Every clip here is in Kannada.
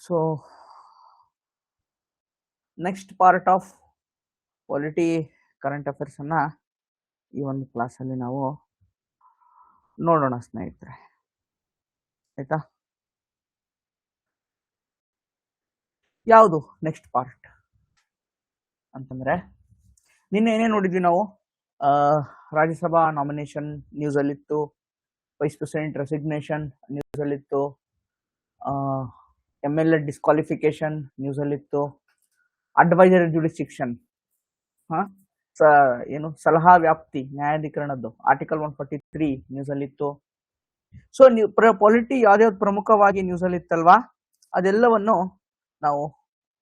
So next part of polity current affairs ಅನ್ನ ಈ ಒಂದು ಕ್ಲಾಸಲ್ಲಿ ನಾವು ನೋಡೋಣ ಸ್ನೇಹಿತರೆ. ಆಯ್ತಾ, ಯಾವುದು ನೆಕ್ಸ್ಟ್ ಪಾರ್ಟ್ ಅಂತಂದ್ರೆ ನಿನ್ನೆ ಏನೇ ನೋಡಿದ್ವಿ ನಾವು. ರಾಜ್ಯಸಭಾ ನಾಮಿನೇಷನ್ ನ್ಯೂಸ್ ಅಲ್ಲಿತ್ತು, ವೈಸ್ ಪ್ರೆಸಿಡೆಂಟ್ ರೆಸಿಗ್ನೇಷನ್ ನ್ಯೂಸ್ ಅಲ್ಲಿತ್ತು, MLA ಡಿಸ್ಕ್ವಾಲಿಫಿಕೇಶನ್ ನ್ಯೂಸ್ ಅಲ್ಲಿತ್ತು, ಅಡ್ವೈಸರಿ ಜುಡಿಸ್ಟಿಕ್ಷನ್ ಏನು ಸಲಹಾ ವ್ಯಾಪ್ತಿ ನ್ಯಾಯಾಧಿಕರಣದ್ದು ಆರ್ಟಿಕಲ್ 143 ನ್ಯೂಸ್ ಅಲ್ಲಿತ್ತು. ಸೊ ನೀವು ಪಾಲಿಟಿ ಯಾವ್ದಾವ್ದು ಪ್ರಮುಖವಾಗಿ ನ್ಯೂಸ್ ಅಲ್ಲಿ ಇತ್ತಲ್ವಾ, ಅದೆಲ್ಲವನ್ನು ನಾವು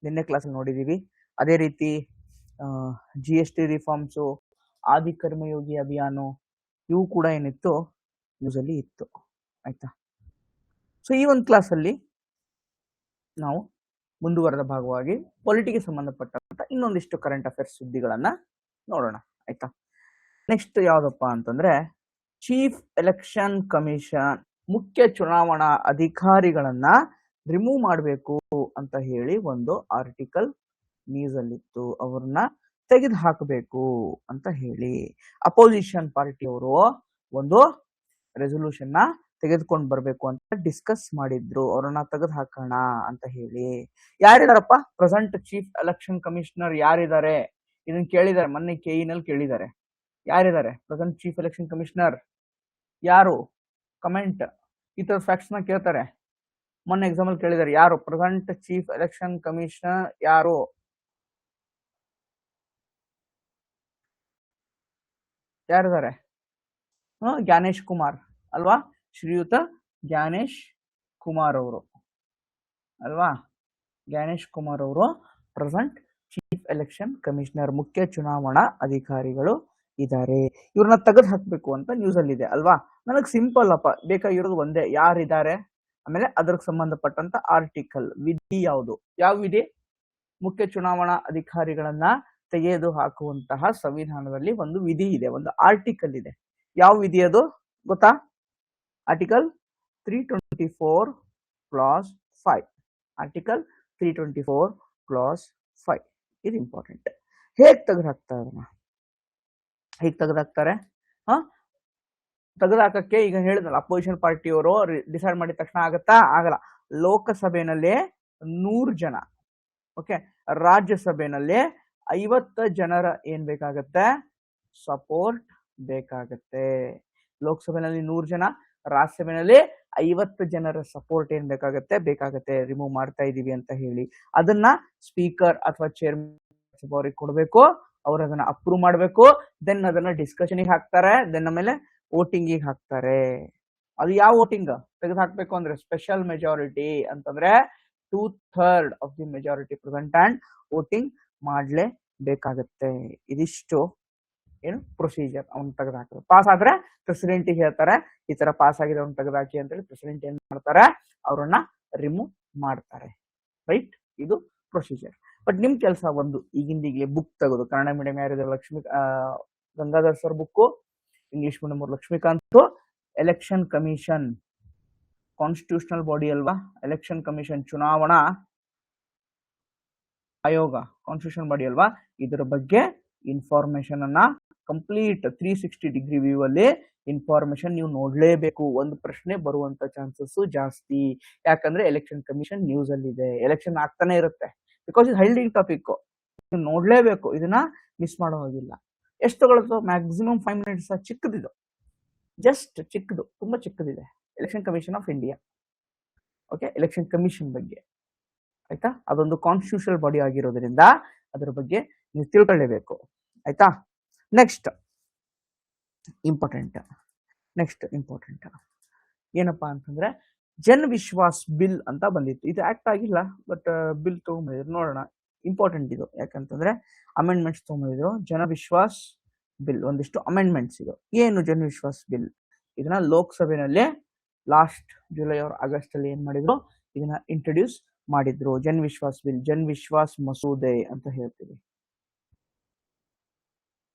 ನಿನ್ನೆ ಕ್ಲಾಸಲ್ಲಿ ನೋಡಿದೀವಿ. ಅದೇ ರೀತಿ GST ರಿಫಾರ್ಮ್ಸು, ಆದಿ ಕರ್ಮಯೋಗಿ ಅಭಿಯಾನ, ಇವು ಕೂಡ ಏನಿತ್ತು ನ್ಯೂಸ್ ಅಲ್ಲಿ ಇತ್ತು. ಆಯ್ತಾ, ಸೊ ಈ ಒಂದು ಕ್ಲಾಸಲ್ಲಿ ನಾವು ಮುಂದುವರೆದ ಭಾಗವಾಗಿ ಪಾಲಿಟಿಗೆ ಸಂಬಂಧಪಟ್ಟಂತ ಇನ್ನೊಂದಿಷ್ಟು ಕರೆಂಟ್ ಅಫೇರ್ಸ್ ಸುದ್ದಿಗಳನ್ನ ನೋಡೋಣ. ಆಯ್ತಾ, ನೆಕ್ಸ್ಟ್ ಯಾವ್ದಪ್ಪ ಅಂತಂದ್ರೆ ಚೀಫ್ ಎಲೆಕ್ಷನ್ ಕಮಿಷನ್, ಮುಖ್ಯ ಚುನಾವಣಾ ಅಧಿಕಾರಿಗಳನ್ನ ರಿಮೂವ್ ಮಾಡಬೇಕು ಅಂತ ಹೇಳಿ ಒಂದು ಆರ್ಟಿಕಲ್ ನ್ಯೂಸ್ ಅಲ್ಲಿತ್ತು. ಅವ್ರನ್ನ ತೆಗೆದು ಹಾಕಬೇಕು ಅಂತ ಹೇಳಿ ಅಪೋಸಿಷನ್ ಪಾರ್ಟಿಯವರು ಒಂದು ರೆಸೊಲ್ಯೂಷನ್ ನ ತೆಗೆದುಕೊಂಡು ಬರ್ಬೇಕು ಅಂತ ಡಿಸ್ಕಸ್ ಮಾಡಿದ್ರು. ಅವ್ರನ್ನ ತೆಗೆದು ಹಾಕೋಣ ಅಂತ ಹೇಳಿ. ಯಾರಿದಾರಪ್ಪ ಪ್ರೆಸೆಂಟ್ ಚೀಫ್ ಎಲೆಕ್ಷನ್ ಕಮಿಷನರ್ ಯಾರಿದ್ದಾರೆ? ಇದನ್ನ ಕೇಳಿದ್ದಾರೆ, ಮೊನ್ನೆ KE ನಲ್ಲಿ ಕೇಳಿದ್ದಾರೆ. ಯಾರಿದ್ದಾರೆ ಪ್ರೆಸೆಂಟ್ ಚೀಫ್ ಎಲೆಕ್ಷನ್ ಕಮಿಷನರ್? ಯಾರು? ಕಮೆಂಟ್. ಈ ತರ ಫ್ಯಾಕ್ಟ್ಸ್ ನ ಕೇಳ್ತಾರೆ. ಮೊನ್ನೆ ಎಕ್ಸಾಮ್ ಅಲ್ಲಿ ಕೇಳಿದ್ದಾರೆ, ಯಾರು ಪ್ರೆಸೆಂಟ್ ಚೀಫ್ ಎಲೆಕ್ಷನ್ ಕಮಿಷನರ್ ಯಾರು? ಯಾರಿದ್ದಾರೆ? ಜ್ಞಾನೇಶ್ ಕುಮಾರ್ ಅಲ್ವಾ? ಶ್ರೀಯುತ ಜ್ಞಾನೇಶ್ ಕುಮಾರ್ ಅವರು ಅಲ್ವಾ? ಜ್ಞಾನೇಶ್ ಕುಮಾರ್ ಅವರು ಪ್ರೆಸೆಂಟ್ ಚೀಫ್ ಎಲೆಕ್ಷನ್ ಕಮಿಷನರ್, ಮುಖ್ಯ ಚುನಾವಣಾ ಅಧಿಕಾರಿಗಳು ಇದ್ದಾರೆ. ಇವ್ರನ್ನ ತೆಗೆದು ಹಾಕ್ಬೇಕು ಅಂತ ನ್ಯೂಸ್ ಅಲ್ಲಿ ಇದೆ ಅಲ್ವಾ? ನನಗೆ ಸಿಂಪಲ್ ಅಪ್ಪ, ಬೇಕಾಗಿರೋದು ಒಂದೇ, ಯಾರಿದ್ದಾರೆ, ಆಮೇಲೆ ಅದಕ್ಕೆ ಸಂಬಂಧಪಟ್ಟಂತ ಆರ್ಟಿಕಲ್. ವಿಧಿ ಯಾವುದು? ಯಾವ ವಿಧಿ? ಮುಖ್ಯ ಚುನಾವಣಾ ಅಧಿಕಾರಿಗಳನ್ನ ತೆಗೆದು ಹಾಕುವಂತಹ ಸಂವಿಧಾನದಲ್ಲಿ ಒಂದು ವಿಧಿ ಇದೆ, ಒಂದು ಆರ್ಟಿಕಲ್ ಇದೆ. ಯಾವ ವಿಧಿ ಅದು ಗೊತ್ತಾ? Article 324 class 5. ಆರ್ಟಿಕಲ್ 324 ಕ್ಲಾಸ್ 5 ಇದು ಇಂಪಾರ್ಟೆಂಟ್. ಹೇಗ್ ತೆಗೆದು ಹಾಕ್ತಾರೆ ಅದನ್ನ? ಹೇಗ್ ತೆಗೆದು ಹಾಕ್ತಾರೆ? ತೆಗೆದುಹಾಕಕ್ಕೆ ಈಗ ಹೇಳಿದ್ನಲ್ಲ, ಅಪೋಸಿಷನ್ ಪಾರ್ಟಿಯವರು ಡಿಸೈಡ್ ಮಾಡಿದ ತಕ್ಷಣ ಆಗತ್ತಾ? ಆಗಲ್ಲ. ಲೋಕಸಭೆನಲ್ಲಿ 100 ಜನ, ಓಕೆ, ರಾಜ್ಯಸಭೆನಲ್ಲಿ 50 ಜನರ ಏನ್ ಬೇಕಾಗತ್ತೆ? ಸಪೋರ್ಟ್ ಬೇಕಾಗತ್ತೆ. ಲೋಕಸಭೆಯಲ್ಲಿ 100 ಜನ, ರಾಜ್ಯಸಭೆಯಲ್ಲಿ 50 ಜನರ ಸಪೋರ್ಟ್ ಏನ್ ಬೇಕಾಗತ್ತೆ. ರಿಮೂವ್ ಮಾಡ್ತಾ ಇದೀವಿ ಅಂತ ಹೇಳಿ ಅದನ್ನ ಸ್ಪೀಕರ್ ಅಥವಾ ಚೇರ್ಮನ್ ಅವ್ರಿಗೆ ಕೊಡ್ಬೇಕು. ಅವ್ರು ಅದನ್ನ ಅಪ್ರೂವ್ ಮಾಡ್ಬೇಕು. ದೆನ್ ಅದನ್ನ ಡಿಸ್ಕಷನ್ ಹಾಕ್ತಾರೆ. ದೆನ್ ಆಮೇಲೆ ವೋಟಿಂಗ್ ಹಾಕ್ತಾರೆ. ಅದು ಯಾವ ವೋಟಿಂಗ್ ತೆಗೆದು ಹಾಕ್ಬೇಕು ಅಂದ್ರೆ ಸ್ಪೆಷಲ್ ಮೆಜಾರಿಟಿ ಅಂತಂದ್ರೆ 2/3 of the majority present and voting ಮಾಡ್ಲೇಬೇಕಾಗತ್ತೆ. ಇದಿಷ್ಟು ಏನು ಪ್ರೊಸೀಜರ್. ಅವ್ನು ತೆಗೆದು ಹಾಕಿದ್ರು. ಪಾಸ್ ಆದ್ರೆ ಪ್ರೆಸಿಡೆಂಟ್ ಹೇಳ್ತಾರೆ, ಈ ತರ ಪಾಸ್ ಆಗಿದೆ ಅವ್ನು ತೆಗೆದು ಹಾಕಿ ಅಂತ ಹೇಳಿ. ಪ್ರೆಸಿಡೆಂಟ್ ಏನ್ ಮಾಡ್ತಾರೆ? ಅವ್ರನ್ನ ರಿಮೂವ್ ಮಾಡ್ತಾರೆ. ರೈಟ್, ಇದು ಪ್ರೊಸೀಜರ್. ಬಟ್ ನಿಮ್ ಕೆಲಸ ಒಂದು, ಈಗಿಂದೀಗಲೇ ಬುಕ್ ತೆಗೆದು, ಕನ್ನಡ ಮೀಡಿಯಂ ಯಾರಿದ್ದಾರೆ Gangadhar sir book, English medium ಅವರು Laxmikanth. Election commission constitutional body ಅಲ್ವಾ? ಎಲೆಕ್ಷನ್ ಕಮಿಷನ್ ಚುನಾವಣಾ ಆಯೋಗ ಕಾನ್ಸ್ಟಿಟ್ಯೂಷನ್ ಬಾಡಿ ಅಲ್ವಾ? ಇದರ ಬಗ್ಗೆ ಇನ್ಫಾರ್ಮೇಶನ್ ಅನ್ನ ಕಂಪ್ಲೀಟ್ 360 ಡಿಗ್ರಿ ವ್ಯೂ ಅಲ್ಲಿ ಇನ್ಫಾರ್ಮೇಶನ್ ನೀವು ನೋಡ್ಲೇಬೇಕು. ಒಂದು ಪ್ರಶ್ನೆ ಬರುವಂತ ಚಾನ್ಸಸ್ ಜಾಸ್ತಿ. ಯಾಕಂದ್ರೆ ಎಲೆಕ್ಷನ್ ಕಮಿಷನ್ ನ್ಯೂಸ್ ಅಲ್ಲಿ ಇದೆ, ಎಲೆಕ್ಷನ್ ಆಗ್ತಾನೆ ಇರುತ್ತೆ. ಬಿಕಾಸ್ ಇದು ಹೈಲಿಂಗ್ ಟಾಪಿಕ್, ನೋಡ್ಲೇಬೇಕು. ಇದನ್ನ ಮಿಸ್ ಮಾಡೋ ಹೋಗಿಲ್ಲ. ಎಷ್ಟು ತಗೊಳ್ತು? Maximum 5 minutes. ಚಿಕ್ಕದಿದು, ಜಸ್ಟ್ ಚಿಕ್ಕದು, ತುಂಬಾ ಚಿಕ್ಕದಿದೆ. Election commission of India, okay, election commission ಬಗ್ಗೆ. ಆಯ್ತಾ? ಅದೊಂದು ಕಾನ್ಸ್ಟಿಟ್ಯೂಷನಲ್ ಬಾಡಿ ಆಗಿರೋದ್ರಿಂದ ಅದರ ಬಗ್ಗೆ ನೀವು ತಿಳ್ಕೊಳ್ಳೇಬೇಕು. ಆಯ್ತಾ? ನೆಕ್ಸ್ಟ್ ಇಂಪಾರ್ಟೆಂಟ್ ಏನಪ್ಪಾ ಅಂತಂದ್ರೆ ಜನ್ ವಿಶ್ವಾಸ್ ಬಿಲ್ ಅಂತ ಬಂದಿತ್ತು. ಇದು ಆಕ್ಟ್ ಆಗಿಲ್ಲ, ಬಟ್ ಬಿಲ್ ತಗೊಂಡ್ಬಂದಿದ್ರು. ನೋಡೋಣ, ಇಂಪಾರ್ಟೆಂಟ್ ಇದು. ಯಾಕಂತಂದ್ರೆ ಅಮೆಂಡ್ಮೆಂಟ್ಸ್ ತಗೊಂಡ್ಬಂದಿದ್ರು. ಜನ ವಿಶ್ವಾಸ್ ಬಿಲ್ ಒಂದಿಷ್ಟು ಅಮೆಂಡ್ಮೆಂಟ್ಸ್ ಇದು. ಏನು ಜನ್ ವಿಶ್ವಾಸ್ ಬಿಲ್? ಇದನ್ನ ಲೋಕಸಭೆನಲ್ಲಿ ಲಾಸ್ಟ್ ಜುಲೈ or ಆಗಸ್ಟ್ ಅಲ್ಲಿ ಏನ್ ಮಾಡಿದ್ರು? ಇದನ್ನ ಇಂಟ್ರೊಡ್ಯೂಸ್ ಮಾಡಿದ್ರು. ಜನ್ ವಿಶ್ವಾಸ್ ಬಿಲ್, ಜನ್ ವಿಶ್ವಾಸ್ ಮಸೂದೆ ಅಂತ ಹೇಳ್ತೀವಿ.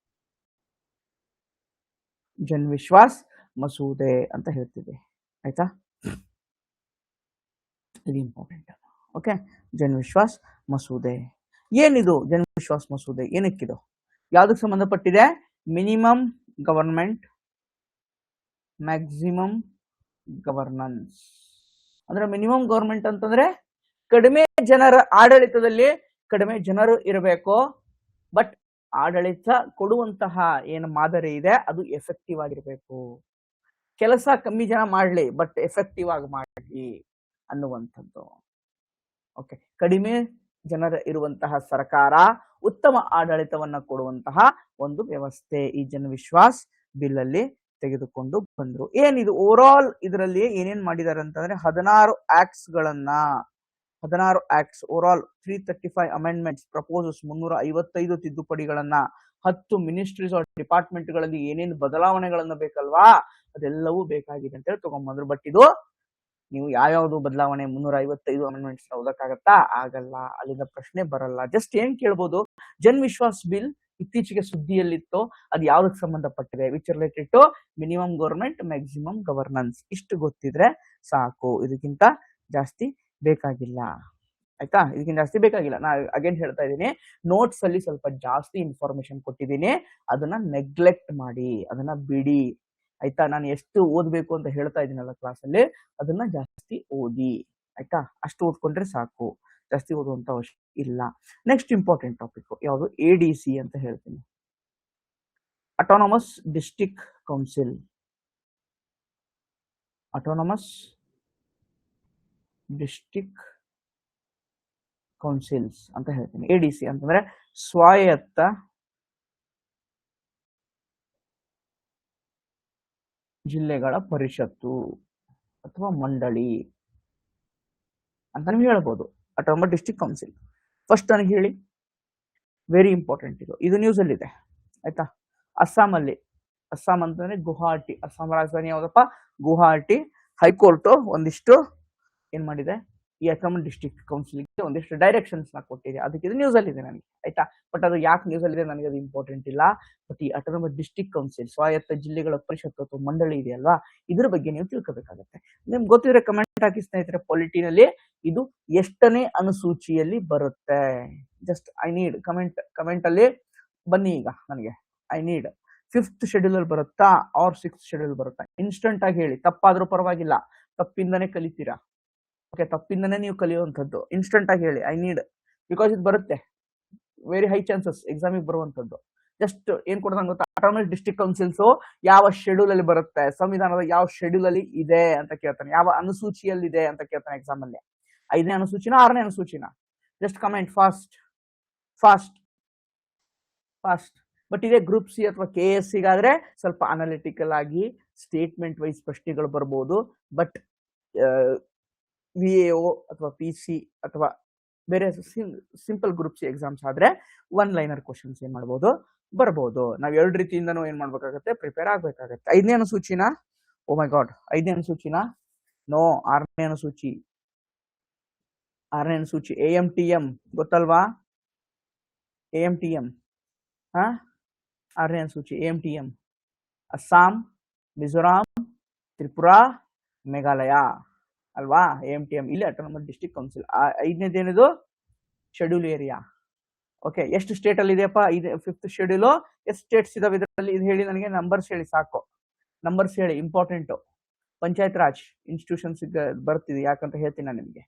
ಜನ್ ವಿಶ್ವಾಸ್ ಮಸೂದೆ ಅಂತ ಹೇಳ್ತೀವಿ. ಆಯ್ತಾ? ಇದು ಇಂಪಾರ್ಟೆಂಟ್. ಓಕೆ, ಜನ್ ವಿಶ್ವಾಸ್ ಮಸೂದೆ ಏನಿದು? ಜನ್ ವಿಶ್ವಾಸ್ ಮಸೂದೆ ಏನಕ್ಕಿದು? ಯಾವ್ದಕ್ಕೆ ಸಂಬಂಧಪಟ್ಟಿದೆ? Minimum government maximum governance. ಅಂದ್ರೆ ಮಿನಿಮಮ್ ಗವರ್ಮೆಂಟ್ ಅಂತಂದ್ರೆ ಕಡಿಮೆ ಜನರ ಆಡಳಿತದಲ್ಲಿ ಕಡಿಮೆ ಜನರು ಇರಬೇಕು, ಬಟ್ ಆಡಳಿತ ಕೊಡುವಂತಹ ಏನು ಮಾದರಿ ಇದೆ ಅದು ಎಫೆಕ್ಟಿವ್ ಆಗಿರ್ಬೇಕು. ಕೆಲಸ ಕಮ್ಮಿ ಜನ ಮಾಡ್ಲಿ ಬಟ್ ಎಫೆಕ್ಟಿವ್ ಆಗಿ ಮಾಡಲಿ ಅನ್ನುವಂಥದ್ದು. ಓಕೆ, ಕಡಿಮೆ ಜನರ ಇರುವಂತಹ ಸರ್ಕಾರ ಉತ್ತಮ ಆಡಳಿತವನ್ನ ಕೊಡುವಂತಹ ಒಂದು ವ್ಯವಸ್ಥೆ ಈ ಜನ್ ವಿಶ್ವಾಸ್ ಬಿಲ್ ಅಲ್ಲಿ ತೆಗೆದುಕೊಂಡು ಬಂದ್ರು. ಏನಿದು ಓವರ್ ಆಲ್ ಇದರಲ್ಲಿ ಏನೇನ್ ಮಾಡಿದ್ದಾರೆ ಅಂತಂದ್ರೆ 16 acts over all 335 amendments proposals 355 ತಿದ್ದುಪಡಿಗಳನ್ನ 10 ಮಿನಿಸ್ಟ್ರೀಸ್ ಆರ್ ಡಿಪಾರ್ಟ್ಮೆಂಟ್ ಗಳಲ್ಲಿ ಏನೇನು ಬದಲಾವಣೆಗಳನ್ನ ಬೇಕಲ್ವಾ ಅದೆಲ್ಲವೂ ಬೇಕಾಗಿದೆ ಅಂತ ಹೇಳಿ ತಗೊಂಡ್ಬಂದ್ರು. ಬಟ್ ಇದು ನೀವು ಯಾವ್ಯಾವ್ದು ಬದಲಾವಣೆ 355 ಅಮೆಂಡ್ಮೆಂಟ್ಸ್ ಓದಕ್ಕಾಗತ್ತಾ? ಆಗಲ್ಲ, ಅಲ್ಲಿಂದ ಪ್ರಶ್ನೆ ಬರಲ್ಲ. ಜಸ್ಟ್ ಏನ್ ಕೇಳ್ಬೋದು, ಜನ್ ವಿಶ್ವಾಸ್ ಬಿಲ್ ಇತ್ತೀಚೆಗೆ ಸುದ್ದಿಯಲ್ಲಿತ್ತು, ಅದು ಯಾವ್ದಕ್ಕೆ ಸಂಬಂಧಪಟ್ಟಿದೆ? Which related to minimum government maximum governance. ಇಷ್ಟು ಗೊತ್ತಿದ್ರೆ ಸಾಕು, ಇದಕ್ಕಿಂತ ಜಾಸ್ತಿ ಬೇಕಾಗಿಲ್ಲ. ಆಯ್ತಾ, ಇದಕ್ಕಿಂತ ಜಾಸ್ತಿ ಬೇಕಾಗಿಲ್ಲ. ನಾ ಅಗೇನ್ ಹೇಳ್ತಾ ಇದ್ದೀನಿ, ನೋಟ್ಸ್ ಅಲ್ಲಿ ಸ್ವಲ್ಪ ಜಾಸ್ತಿ ಇನ್ಫಾರ್ಮೇಶನ್ ಕೊಟ್ಟಿದ್ದೀನಿ, ಅದನ್ನ ನೆಗ್ಲೆಕ್ಟ್ ಮಾಡಿ, ಅದನ್ನ ಬಿಡಿ. ಆಯ್ತಾ, ನಾನು ಎಷ್ಟು ಓದ್ಬೇಕು ಅಂತ ಹೇಳ್ತಾ ಇದ್ದೀನಲ್ಲ ಕ್ಲಾಸ್ ಅಲ್ಲಿ, ಅದನ್ನ ಜಾಸ್ತಿ ಓದಿ. ಆಯ್ತಾ, ಅಷ್ಟು ಓದ್ಕೊಂಡ್ರೆ ಸಾಕು, ಜಾಸ್ತಿ ಓದುವಂತ ಅವಶ್ಯಕ ಇಲ್ಲ. ನೆಕ್ಸ್ಟ್ ಇಂಪಾರ್ಟೆಂಟ್ ಟಾಪಿಕ್ ಯಾವುದು? ADC ಅಂತ ಹೇಳ್ತೀನಿ, autonomous district council. Autonomous district councils ಅಂತ ಹೇಳ್ತೀನಿ. ADC ಅಂತಂದ್ರೆ ಸ್ವಾಯತ್ತ ಜಿಲ್ಲೆಗಳ ಪರಿಷತ್ತು ಅಥವಾ ಮಂಡಳಿ ಅಂತ ನೀವು ಹೇಳ್ಬೋದು. Autonomous district council. ಫಸ್ಟ್ ನನಗೆ ಹೇಳಿ, ವೆರಿ ಇಂಪಾರ್ಟೆಂಟ್ ಇದು ನ್ಯೂಸ್ ಅಲ್ಲಿ ಇದೆ. ಆಯ್ತಾ, ಅಸ್ಸಾಂ ಅಂತಂದ್ರೆ ಗುವಾಹಟಿ, ಅಸ್ಸಾಂ ರಾಜಧಾನಿ ಯಾವ್ದಪ್ಪ? ಗುವಾಹಟಿ. ಹೈಕೋರ್ಟ್ ಒಂದಿಷ್ಟು ಏನ್ ಮಾಡಿದೆ, ಈ ಅಟಾನಮಸ್ ಡಿಸ್ಟ್ರಿಕ್ಟ್ ಕೌನ್ಸಿಲ್ಗೆ ಒಂದಿಷ್ಟು ಡೈರೆಕ್ಷನ್ಸ್ ನ ಕೊಟ್ಟಿದೆ. ಅದಕ್ಕೆ ಇದು ನ್ಯೂಸ್ ಅಲ್ಲಿ ಇದೆ ನನಗೆ. ಆಯ್ತಾ, ಬಟ್ ಅದು ಯಾಕೆ ನ್ಯೂಸ್ ಅಲ್ಲಿ ಇದೆ ನನಗೆ ಅದು ಇಂಪಾರ್ಟೆಂಟ್ ಇಲ್ಲ. ಬಟ್ ಈ ಅಟಾನಮಸ್ ಡಿಸ್ಟ್ರಿಕ್ಟ್ ಕೌನ್ಸಿಲ್, ಸ್ವಾಯತ್ತ ಜಿಲ್ಲೆಗಳ ಪರಿಷತ್ತು ಅಥವಾ ಮಂಡಳಿ ಇದೆಯಲ್ವಾ, ಇದ್ರ ಬಗ್ಗೆ ನೀವು ತಿಳ್ಕೋಬೇಕಾಗತ್ತೆ. ನಿಮ್ಗೆ ಗೊತ್ತಿದ್ರೆ ಕಮೆಂಟ್ ಹಾಕಿ ಸ್ನೇಹಿತರೆ. ಪೊಲಿಟಿನಲ್ಲಿ ಇದು ಎಷ್ಟನೇ ಅನುಸೂಚಿಯಲ್ಲಿ ಬರುತ್ತೆ? ಜಸ್ಟ್ ಐ ನೀಡ್ ಕಮೆಂಟ್ ಅಲ್ಲಿ ಬನ್ನಿ. ಈಗ ನನಗೆ ಐ ನೀಡ್ 5th ಶೆಡ್ಯೂಲ್ ಅಲ್ಲಿ ಬರುತ್ತಾ ಆರ್ 6th ಶೆಡ್ಯೂಲ್ ಬರುತ್ತಾ? ಇನ್ಸ್ಟೆಂಟ್ ಆಗಿ ಹೇಳಿ, ತಪ್ಪಾದ್ರೂ ಪರವಾಗಿಲ್ಲ, ತಪ್ಪಿಂದನೇ ಕಲಿತೀರಾ. ಓಕೆ, ತಪ್ಪಿಂದನೇ ನೀವು ಕಲಿಯುವಂಥದ್ದು. ಇನ್ಸ್ಟೆಂಟ್ ಆಗಿ ಹೇಳಿ, ಐ ನೀಡ್, ಬಿಕಾಸ್ ಇದು ಬರುತ್ತೆ, ವೆರಿ ಹೈ ಚಾನ್ಸಸ್ ಎಕ್ಸಾಮಿಗೆ ಬರುವಂತದ್ದು. ಜಸ್ಟ್ ಏನ್ ಕೊಡ್ತಾನೆ ಗೊತ್ತಾ? ಅಟಾನಮಸ್ ಡಿಸ್ಟ್ರಿಕ್ಟ್ ಕೌನ್ಸಿಲ್ಸ್ ಯಾವ ಶೆಡ್ಯೂಲ್ ಅಲ್ಲಿ ಬರುತ್ತೆ, ಸಂವಿಧಾನದ ಯಾವ ಶೆಡ್ಯೂಲ್ ಅಲ್ಲಿ ಇದೆ ಅಂತ ಕೇಳ್ತಾನೆ, ಯಾವ ಅನುಸೂಚಿಯಲ್ಲಿ ಇದೆ ಅಂತ ಕೇಳ್ತಾನೆ ಎಕ್ಸಾಮ್ ಅಲ್ಲಿ. 5ನೇ ಅನುಸೂಚಿನ 6ನೇ ಅನುಸೂಚಿನ? Just comment fast. ಬಟ್ ಇದೇ ಗ್ರೂಪ್ ಸಿ ಅಥವಾ KS ಗಾದ್ರೆ ಸ್ವಲ್ಪ ಅನಾಲಿಟಿಕಲ್ ಆಗಿ ಸ್ಟೇಟ್ಮೆಂಟ್ ವೈಸ್ ಪ್ರಶ್ನೆಗಳು ಬರ್ಬೋದು. ಬಟ್ VAO ಅಥವಾ PC ಅಥವಾ ಬೇರೆ ಸಿಂಪಲ್ ಗ್ರೂಪ್ ಸಿ ಎಕ್ಸಾಮ್ಸ್ ಆದ್ರೆ 1 ಲೈನರ್ ಕ್ವಶನ್ಸ್ ಏನ್ ಮಾಡ್ಬೋದು, ಬರ್ಬೋದು. ನಾವ್ 2 ರೀತಿಯಿಂದನೂ ಏನ್ ಮಾಡ್ಬೇಕಾಗತ್ತೆ, ಪ್ರಿಪೇರ್ ಆಗ್ಬೇಕಾಗತ್ತೆ. 5ನೇ ಅನುಸೂಚಿನ, ಓ ಮೈ ಗಾಡ್, 5ನೇ ಅನುಸೂಚಿನ ನೋ, 6ನೇ ಅನುಸೂಚಿ. AMTM ಗೊತ್ತಲ್ವಾ? AMTM 6ನೇ ಅನುಸೂಚಿ AMTM, ಅಸ್ಸಾಂ, ಮಿಜೋರಾಂ, ತ್ರಿಪುರಾ, ಮೇಘಾಲಯ ಅಲ್ವಾ? AMTM ಇಲ್ಲಿ ಅಟಾನಮಸ್ ಡಿಸ್ಟ್ರಿಕ್ಟ್ ಕೌನ್ಸಿಲ್. 5ನೇದೇನಿದು? Schedule area. ಓಕೆ, ಎಷ್ಟು ಸ್ಟೇಟ್ ಅಲ್ಲಿ ಇದೆಯಪ್ಪ? 5th schedule. ಎಷ್ಟು ಸ್ಟೇಟ್ಸ್ ಇದಾವೆ ಇದರಲ್ಲಿ? ಇದು ಹೇಳಿ ನನಗೆ, ನಂಬರ್ಸ್ ಹೇಳಿ ಸಾಕು. ನಂಬರ್ಸ್ ಹೇಳಿ, ಇಂಪಾರ್ಟೆಂಟ್. ಪಂಚಾಯತ್ ರಾಜ್ ಇನ್ಸ್ಟಿಟ್ಯೂಷನ್ಸ್ ಬರ್ತಿದೆ, ಯಾಕಂತ ಹೇಳ್ತೀನಿ ನಾನು ನಿಮಗೆ.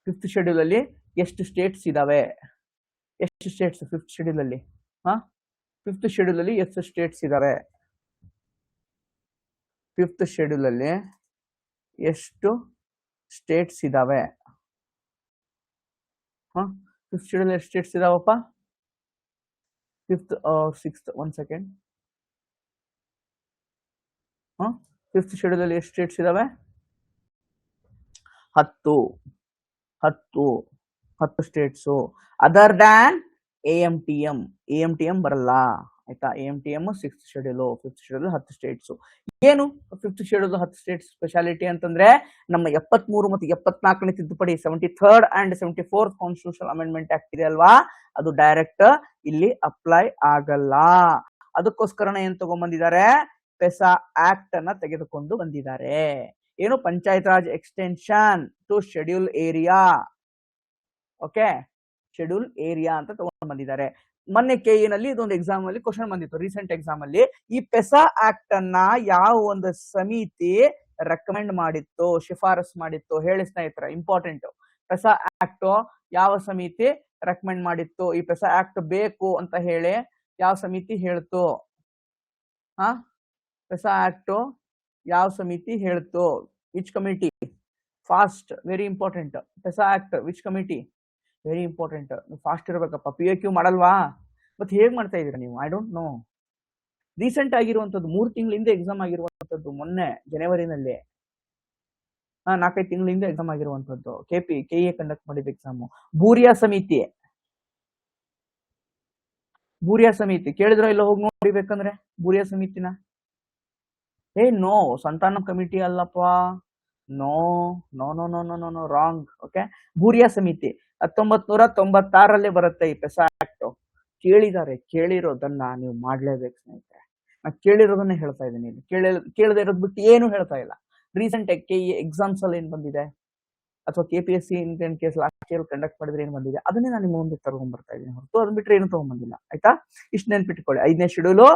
5th ಶೆಡ್ಯೂಲ್ ಅಲ್ಲಿ ಎಷ್ಟು ಸ್ಟೇಟ್ಸ್ ಇದಾವೆ? ಎಷ್ಟು ಸ್ಟೇಟ್ಸ್ 5th ಶೆಡ್ಯೂಲ್ ಅಲ್ಲಿ? 5th ಶೆಡ್ಯೂಲ್ ಅಲ್ಲಿ ಎಷ್ಟು ಸ್ಟೇಟ್ಸ್ ಇದಾವೆ? 5th ಶೆಡ್ಯೂಲ್ ಅಲ್ಲಿ ಎಷ್ಟು ಸ್ಟೇಟ್ಸ್ ಇದಾವೆ? 5th ಶೆಡ್ಯೂಲ್ ಎಷ್ಟು ಸ್ಟೇಟ್ಸ್ ಇದಾವಪ್ಪ? 5th or 6th? 1 second. 5th schedule ಅಲ್ಲಿ ಎಷ್ಟು ಸ್ಟೇಟ್ಸ್ ಇದಾವೆ? 10 ಸ್ಟೇಟ್ಸ್. ಅದರ್ ದ್ಯಾನ್ AMTM ಬರಲ್ಲ. ಆಯ್ತಾ, AMTM 6th schedule. 5th schedule 10 States. ಏನು 5th ಶೆಡ್ಯೂಲ್ 10 ಸ್ಟೇಟ್ಸ್ ಸ್ಪೆಷಾಲಿಟಿ ಅಂತಂದ್ರೆ, ನಮ್ಮ 73 ಮತ್ತು 74ನೇ ತಿದ್ದುಪಡಿ 73rd and 74th constitutional amendment act ಇದೆ ಅಲ್ವಾ, ಅದು ಡೈರೆಕ್ಟ್ ಇಲ್ಲಿ ಅಪ್ಲೈ ಆಗಲ್ಲ. ಅದಕ್ಕೋಸ್ಕರನೇ ಏನ್ ತಗೊಂಡ್ಬಂದಿದ್ದಾರೆ, ಪೆಸಾ ಆಕ್ಟ್ ಅನ್ನ ತೆಗೆದುಕೊಂಡು ಬಂದಿದ್ದಾರೆ. ಏನು Panchayat Raj extension to schedule area. Okay, schedule area ಅಂತ ತಗೊಂಡು ಬಂದಿದ್ದಾರೆ. ಮೊನ್ನೆ ಕೆಇ ನಲ್ಲಿ ಇದೊಂದು ಎಕ್ಸಾಮ್ ಅಲ್ಲಿ ಕ್ವಶನ್ ಬಂದಿತ್ತು, ರೀಸೆಂಟ್ ಎಕ್ಸಾಮ್ ಅಲ್ಲಿ. ಈ ಪೆಸಾ ಆಕ್ಟ್ ಅನ್ನ ಯಾವ ಒಂದು ಸಮಿತಿ ರೆಕಮೆಂಡ್ ಮಾಡಿತ್ತು, ಶಿಫಾರಸ್ ಮಾಡಿತ್ತು ಹೇಳಿ ಸ್ನೇಹಿತರ, ಇಂಪಾರ್ಟೆಂಟ್. ಪೆಸಾ ಆಕ್ಟ್ ಯಾವ ಸಮಿತಿ ರೆಕಮೆಂಡ್ ಮಾಡಿತ್ತು, ಈ ಪೆಸಾ ಆಕ್ಟ್ ಬೇಕು ಅಂತ ಹೇಳಿ ಯಾವ ಸಮಿತಿ ಹೇಳ್ತು? ಪೆಸಾ ಆಕ್ಟ್ ಯಾವ ಸಮಿತಿ ಹೇಳ್ತು? Which committee? Fast, very important. PESA act which committee? Very important. Fast ಇರಬೇಕಪ್ಪ. PAQ ಮಾಡಲ್ವಾ? ಮತ್ತೆ ಹೇಗ್ ಮಾಡ್ತಾ ಇದೀರಾ ನೀವು? I don't know. ರೀಸೆಂಟ್ ಆಗಿರುವಂತದ್ದು 3 ತಿಂಗಳಿಂದ ಎಕ್ಸಾಮ್ ಆಗಿರುವಂತದ್ದು, ಮೊನ್ನೆ ಜನವರಿನಲ್ಲಿ. 4-5 ತಿಂಗಳಿಂದ ಎಕ್ಸಾಮ್ ಆಗಿರುವಂತದ್ದು. KE ಕಂಡಕ್ಟ್ ಮಾಡಿದ ಎಕ್ಸಾಮ್. ಬೂರಿಯಾ ಸಮಿತಿ ಕೇಳಿದ್ರ ಇಲ್ಲ? ಹೋಗಿ ನೋಡಿಬೇಕಂದ್ರೆ ಬೂರಿಯಾ ಸಮಿತಿನ. ನೋ, ಸಂತಾನ ಕಮಿಟಿ ಅಲ್ಲಪ್ಪ. No no no no no no wrong. Okay, Bhuria ಸಮಿತಿ 1996 ಬರುತ್ತೆ ಈ ಪೆಸಾ ಆಕ್ಟ್. ಕೇಳಿರೋದನ್ನ ನೀವು ಮಾಡ್ಲೇಬೇಕು ಸ್ನೇಹಿತರೆ. ನಾನು ಕೇಳಿರೋದನ್ನೇ ಹೇಳ್ತಾ ಇದ್ದೀನಿ. ಕೇಳದೆ ಇರೋದ್ ಬಿಟ್ಟು ಏನು ಹೇಳ್ತಾ ಇಲ್ಲ. ರೀಸೆಂಟ್ KE ಎಕ್ಸಾಮ್ಸ್ ಅಲ್ಲಿ ಏನ್ ಬಂದಿದೆ, ಅಥವಾ KPSC Indian case last year conduct ಮಾಡಿದ್ರೆ ಏನ್ ಬಂದಿದೆ, ಅದನ್ನೇ ನಾನು ನಿಮ್ಮ ಮುಂದೆ ತಗೊಂಡ್ ಬರ್ತಾ ಇದ್ದೀನಿ ಹೊರತು ಅದನ್ನ ಬಿಟ್ರೆ ಏನು ತಗೊಂಡ್ಬಂದಿಲ್ಲ. ಆಯ್ತಾ? ಇಷ್ಟು ನೆನ್ಪಿಟ್ಕೊಳ್ಳಿ. 5ನೇ ಶೆಡ್ಯೂಲು